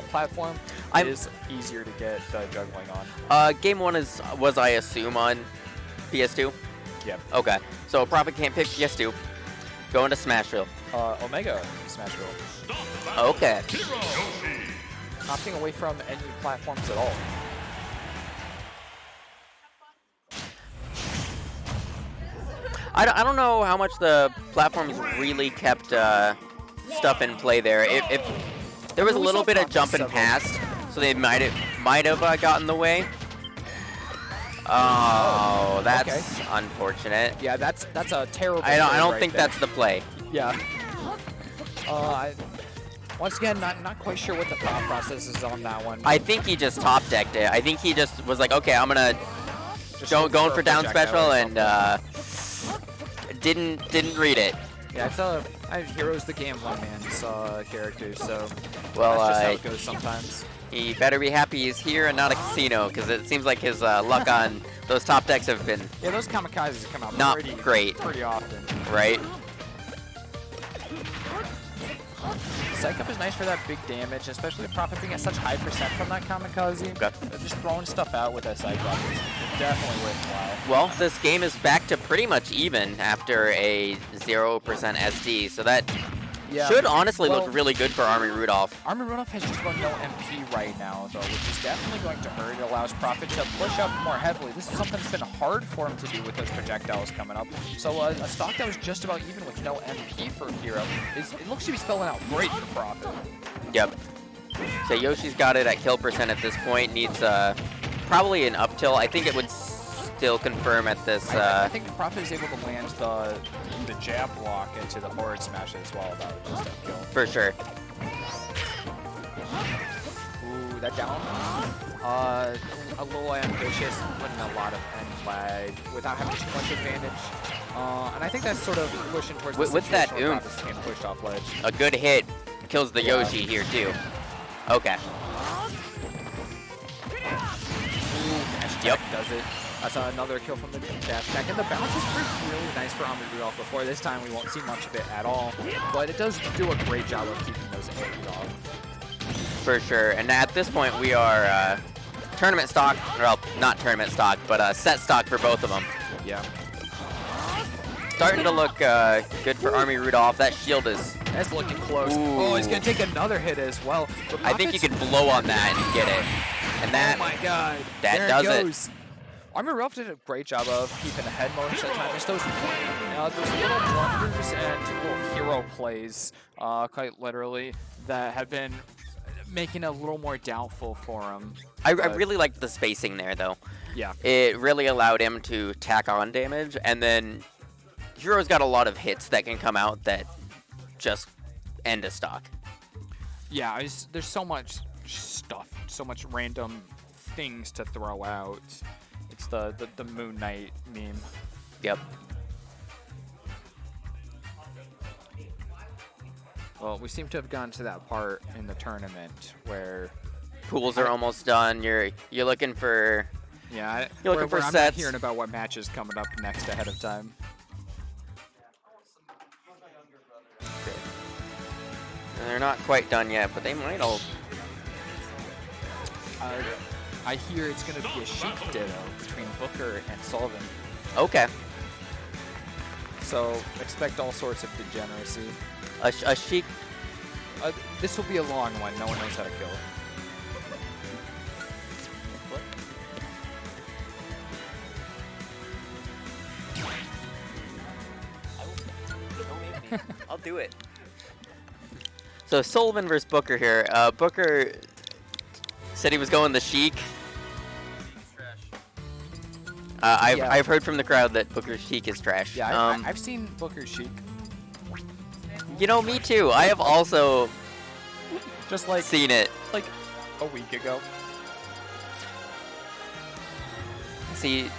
platform is easier to get juggling on. Game 1 was I assume on PS2? Yep. Okay, so Profit can't pick PS2. Going to Smashville. Omega Smashville. Okay. Opting away from any platforms at all. I don't know how much the platforms really kept stuff in play there. If there was a little bit of jumping past, so they might have gotten the way. Oh, that's unfortunate. Yeah, that's a terrible. I don't think that's the play. Yeah. Once again, not quite sure what the thought process is on that one. I think he just top decked it. I think he just was like, okay, I'm gonna going for down special and didn't read it. Yeah, it's Hero's the gambling man's character, so well, that's just how it goes sometimes. He better be happy he's here and not a casino, because it seems like his luck on those top decks have been those kamikazes come out not pretty great, often. right? Psych Up is nice for that big damage, especially Prophet being at such high percent from that Kamikaze. Just throwing stuff out with that Psych Up is definitely worthwhile. Well, this game is back to pretty much even after a 0% SD, so that should honestly look really good for Army Rudolph. Army Rudolph has just about no MP right now, though, which is definitely going to hurt. It allows Prophet to push up more heavily. This is something that's been hard for him to do with those projectiles coming up. So a stock that was just about even with no MP for Hero, it looks to be spelling out great for Prophet. Yep. So Yoshi's got it at kill percent at this point. Needs probably an up tilt. I think it would still confirm at this. I think Prophet is able to land the jab block into the forward smash as well. That was just a kill. For sure. Ooh, that down. A little ambitious, putting a lot of end lag without having too much advantage. And I think that's sort of pushing towards with that oomph. Getting pushed off ledge. A good hit kills the Yoshi here too. Okay. Yep, does it. That's another kill from the dash attack. And the bounce was really nice for Army Rudolph before. This time we won't see much of it at all. But it does do a great job of keeping those angles off. For sure. And at this point we are tournament stock, well, not tournament stock, but set stock for both of them. Yeah. Starting to look good for Army Rudolph. That shield is... That's looking close. Ooh. Oh, he's going to take another hit as well. I think you can blow on that and get it. And that... Oh my god. That there does it. Goes. Army Rudolph did a great job of keeping the head most of the time. Just those little blunders and little hero plays, quite literally, that have been making it a little more doubtful for him. I really liked the spacing there, though. Yeah. It really allowed him to tack on damage, and then Hero's got a lot of hits that can come out that just end a stock. Yeah, there's so much stuff, so much random things to throw out. It's the Moon Knight meme. Yep. Well, we seem to have gone to that part in the tournament where pools are almost done. You're looking for you're looking for I'm sets. Not hearing about what matches coming up next ahead of time. Okay. They're not quite done yet, but they might all. I hear it's going to be a Sheik ditto between Booker and Sullivan. Okay. So expect all sorts of degeneracy. A Sheik. This will be a long one. No one knows how to kill it. I'll do it. So Sullivan versus Booker here. Booker said he was going the Sheik. I've heard from the crowd that Booker's Sheik is trash. Yeah, I've seen Booker's Sheik. You know, me too. I have also just like seen it like a week ago. See,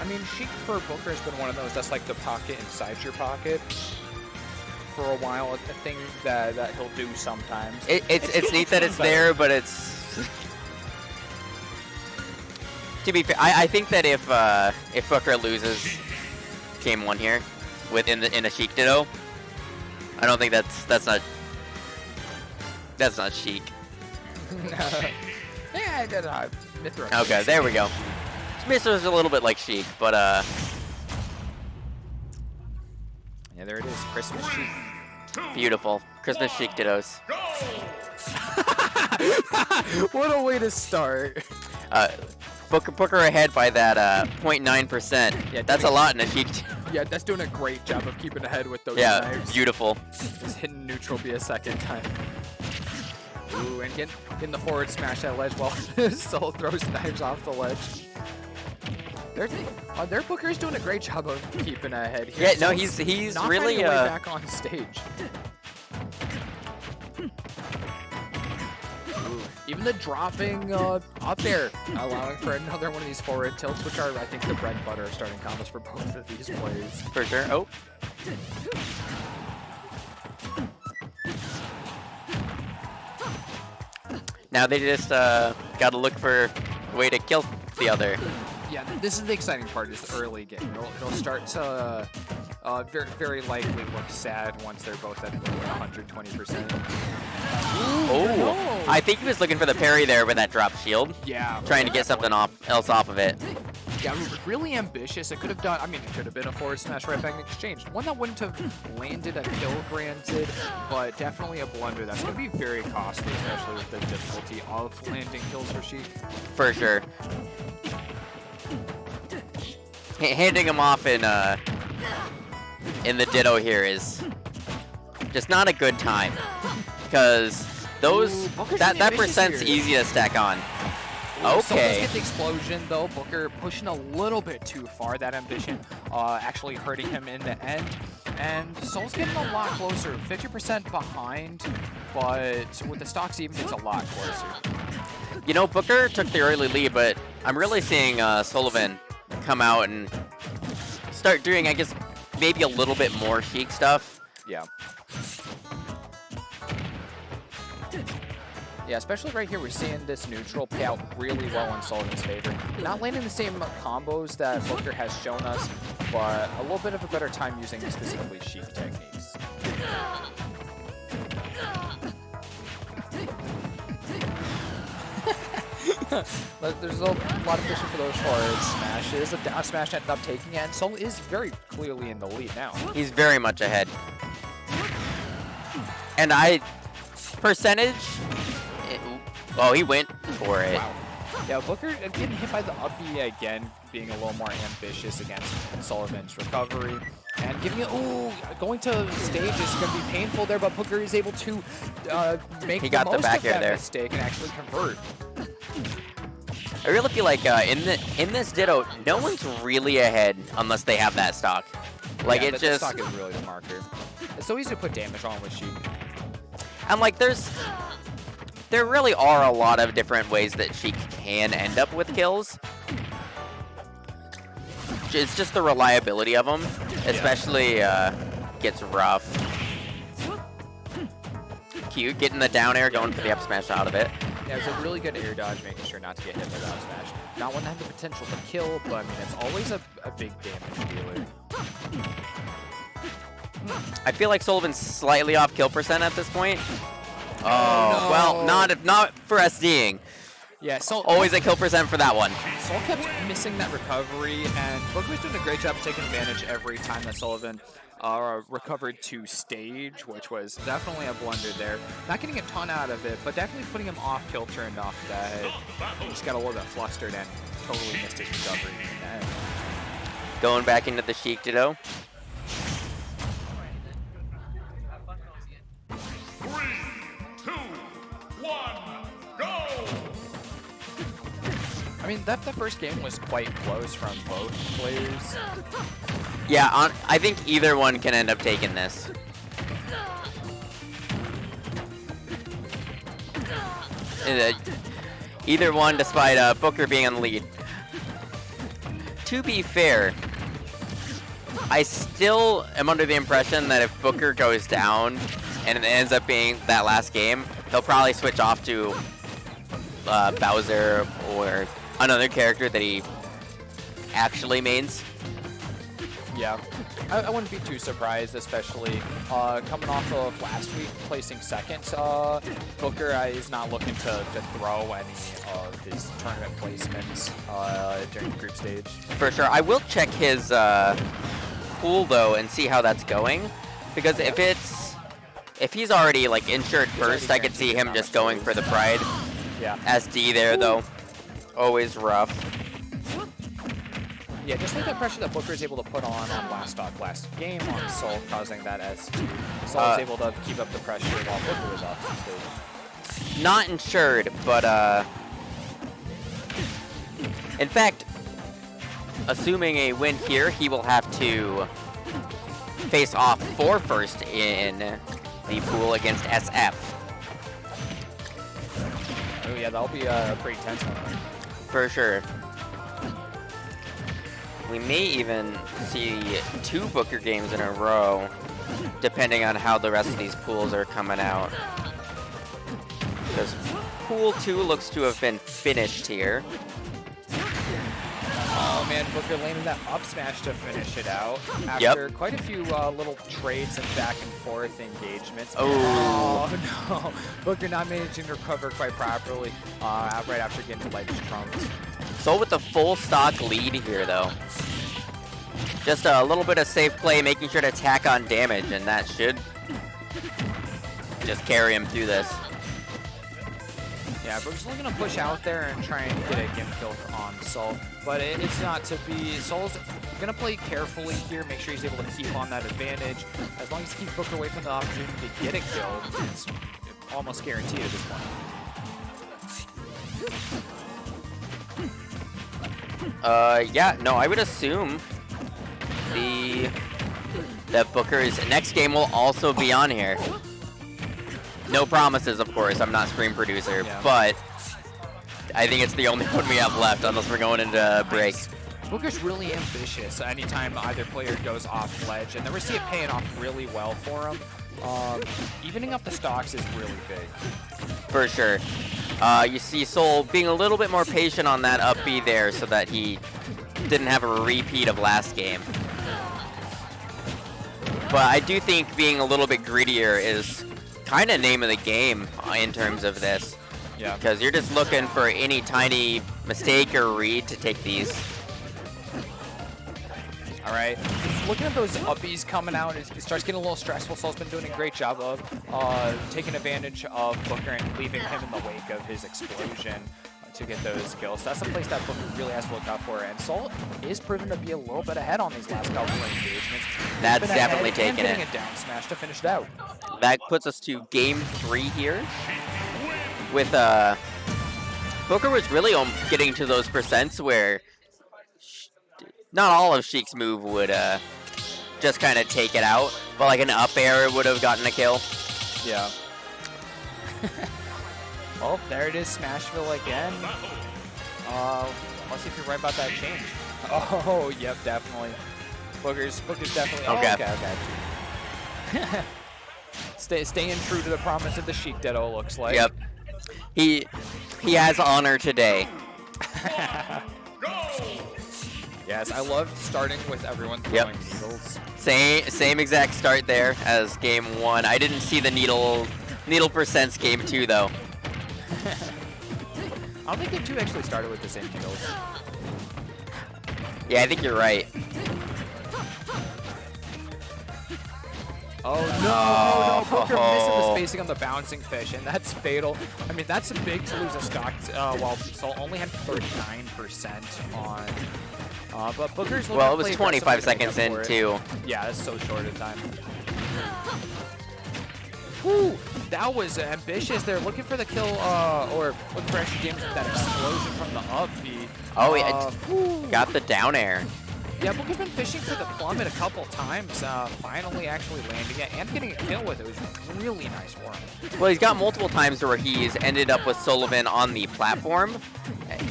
I mean, Sheik for Booker has been one of those that's like the pocket inside your pocket. For a while, a thing that he'll do sometimes. It's neat that it's there, but it's. To be fair, I think that if Booker loses game 1 here in a Sheik ditto, I don't think that's not Sheik. Yeah, I did Mithra. Okay, there we go. Mithra's a little bit like Sheik, but yeah, there it is, Christmas Sheik. Beautiful. Christmas Sheik dittos. What a way to start. Booker ahead by that 0.9%. Yeah, that's a lot in a Sheik. Yeah, that's doing a great job of keeping ahead with those knives. Beautiful. Just hitting neutral be a second time. Ooh, and getting the forward smash at ledge while Soul throws knives off the ledge. Their Booker's doing a great job of keeping ahead here. Yeah, no, he's not really way back on stage. Even the dropping up there, allowing for another one of these forward tilts, which are, I think, the bread and butter starting combos for both of these plays. For sure. Oh. Now they just got to look for a way to kill the other. Yeah, this is the exciting part, is the early game. It'll start to very, very likely look sad once they're both at 120%. Oh, no. I think he was looking for the parry there with that drop shield. Yeah. Trying to get something else off of it. Yeah, really ambitious. It could have done, I mean, it could have been a forward smash right back in exchange. One that wouldn't have landed a kill, granted, but definitely a blunder. That's going to be very costly, especially with the difficulty of landing kills for Sheik. For sure. Handing him off in the Ditto here is just not a good time, because that percent's easy to stack on. Soul does Okay. get the explosion though. Booker pushing a little bit too far. That ambition actually hurting him in the end. And Soul's getting a lot closer. 50% behind, but with the stocks even, it's a lot closer. You know, Booker took the early lead, but I'm really seeing Sullivan come out and start doing, I guess, maybe a little bit more Sheik stuff. Yeah. Yeah, especially right here, we're seeing this neutral pay out really well in Sullivan's favor. Not landing the same combos that Booker has shown us, but a little bit of a better time using specifically Sheik techniques. But there's a lot of fishing for those forward smashes. A down smash ended up taking it, and Soul is very clearly in the lead now. He's very much ahead. And percentage, well, he went for it. Wow. Yeah, Booker getting hit by the up B again, being a little more ambitious against Sullivan's recovery. And giving it, going to stage is going to be painful there, but Booker is able to make He got the most back of air that there. mistake and actually convert. I really feel like in this Ditto, no one's really ahead unless they have that stock. Like, yeah, it the just... stock is really the marker. It's so easy to put damage on with Sheik. And like, there really are a lot of different ways that Sheik can end up with kills. It's just the reliability of them, especially gets rough. Cute, getting the down air, going for the up smash out of it. Yeah, it's a really good air dodge, making sure not to get hit by the up smash. Not one that has the potential to kill, but I mean, it's always a big damage dealer. I feel like Sullivan's slightly off kill percent at this point. Oh, no. Well, not for SDing. Yeah, Soul Always a kill percent for that one. Soul kept missing that recovery, and Booker was doing a great job of taking advantage every time that Sullivan recovered to stage, which was definitely a blunder there. Not getting a ton out of it, but definitely putting him off kilter and off that. He just got a little bit flustered and totally missed his recovery. Going back into the Sheik Ditto. 3, 2, 1, go! I mean, that first game was quite close from both players. Yeah, I think either one can end up taking this. Either one, despite Booker being on the lead. To be fair, I still am under the impression that if Booker goes down and it ends up being that last game, he'll probably switch off to Bowser or another character that he actually mains. Yeah, I wouldn't be too surprised, especially coming off of last week placing second. Booker is not looking to throw any of his tournament placements during the group stage. For sure. I will check his pool though and see how that's going, because if he's already like insured first, I could see him just going for the pride. Yeah. SD there though, always rough. Yeah, just like that pressure that Booker is able to put on last game on Soul, causing that SD. Soul was able to keep up the pressure while Booker was off the stage. Not insured, but in fact, assuming a win here, he will have to face off for first in the pool against SF. Oh yeah, that'll be a pretty tense one. For sure. We may even see 2 Booker games in a row, depending on how the rest of these pools are coming out. Because Pool 2 looks to have been finished here. Oh man, Booker landing that up smash to finish it out after quite a few little trades and back and forth engagements. Oh no, Booker not managing to recover quite properly right after getting ledge trumped. Sol with the full stock lead here though. Just a little bit of safe play, making sure to tack on damage, and that should just carry him through this. Yeah, Booker's looking to push out there and try and get a gimp kill on Sol, but it's not to be. Sol's going to play carefully here, make sure he's able to keep on that advantage. As long as he keeps Booker away from the opportunity to get a kill, it's almost guaranteed at this point. Yeah, no, I would assume that Booker's next game will also be on here. No promises, of course. I'm not screen producer, but I think it's the only one we have left unless we're going into break. Booker's really ambitious anytime either player goes off ledge, and then we see it paying off really well for him. Evening up the stocks is really big. For sure. You see Sol being a little bit more patient on that up B there so that he didn't have a repeat of last game. But I do think being a little bit grittier is kind of name of the game in terms of this. Yeah. Because you're just looking for any tiny mistake or read to take these. All right, looking at those uppies coming out, it starts getting a little stressful. Sol's been doing a great job of taking advantage of Booker and leaving him in the wake of his explosion to get those kills. That's a place that Booker really has to look out for, and Sol is proven to be a little bit ahead on these last couple of engagements. That's definitely taking getting it. a down smash to finish it out. That puts us to game 3 here. With Booker was really getting to those percents where not all of Sheik's move would just kind of take it out, but like an up air would have gotten a kill. Yeah. Oh, there it is, Smashville again. Let's see if you're right about that change. Oh, yep, definitely. Booker's definitely. Okay. Oh, okay. Staying true to the promise of the Sheik Ditto, looks like. Yep. He has honor today. Yes, I love starting with everyone throwing needles. Same exact start there as game 1. I didn't see the needle percents game 2 though. I don't think game 2 actually started with the same needles. Yeah, I think you're right. Oh no, Booker missing the spacing on the bouncing fish, and that's fatal. I mean, that's big to lose a stock while Sol only had 39% on. But Booker's well, it was 25 seconds in too. Yeah, that's so short a time. Woo! That was ambitious. They're looking for the kill, or looking for extra damage with that explosion from the up B. Oh, yeah, got the down air. Yeah, Booker's been fishing for the plummet a couple times, finally actually landing it and getting a kill with it. It was really nice for him. Well, he's got multiple times where he's ended up with Sullivan on the platform,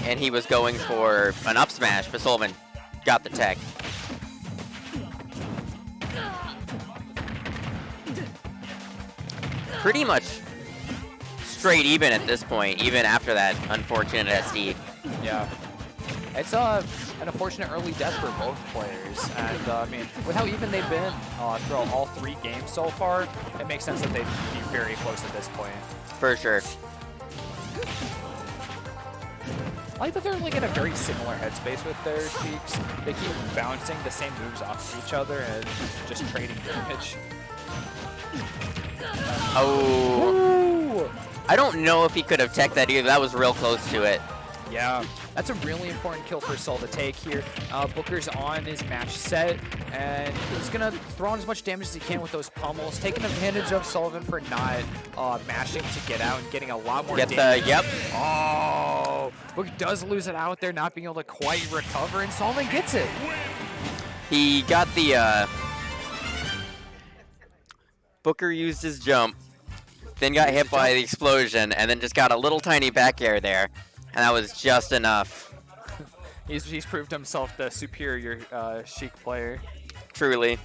and he was going for an up smash, but Sullivan got the tech. Pretty much straight even at this point, even after that unfortunate SD. Yeah. It's an unfortunate early death for both players, and I mean, with how even they've been throughout all 3 games so far, it makes sense that they'd be very close at this point. For sure. I like that they're like in a very similar headspace with their Sheiks. They keep bouncing the same moves off of each other and just trading damage. Oh. Ooh. I don't know if he could have teched that either. That was real close to it. Yeah, that's a really important kill for Sol to take here. Booker's on his match set, and he's going to throw on as much damage as he can with those pummels, taking advantage of Sullivan for not mashing to get out and getting a lot more damage. Yep. Oh, Booker does lose it out there, not being able to quite recover, and Sullivan gets it. He got the... Booker used his jump, then got hit by the explosion, and then just got a little tiny back air there. And that was just enough. He's proved himself the superior Sheik player. Truly.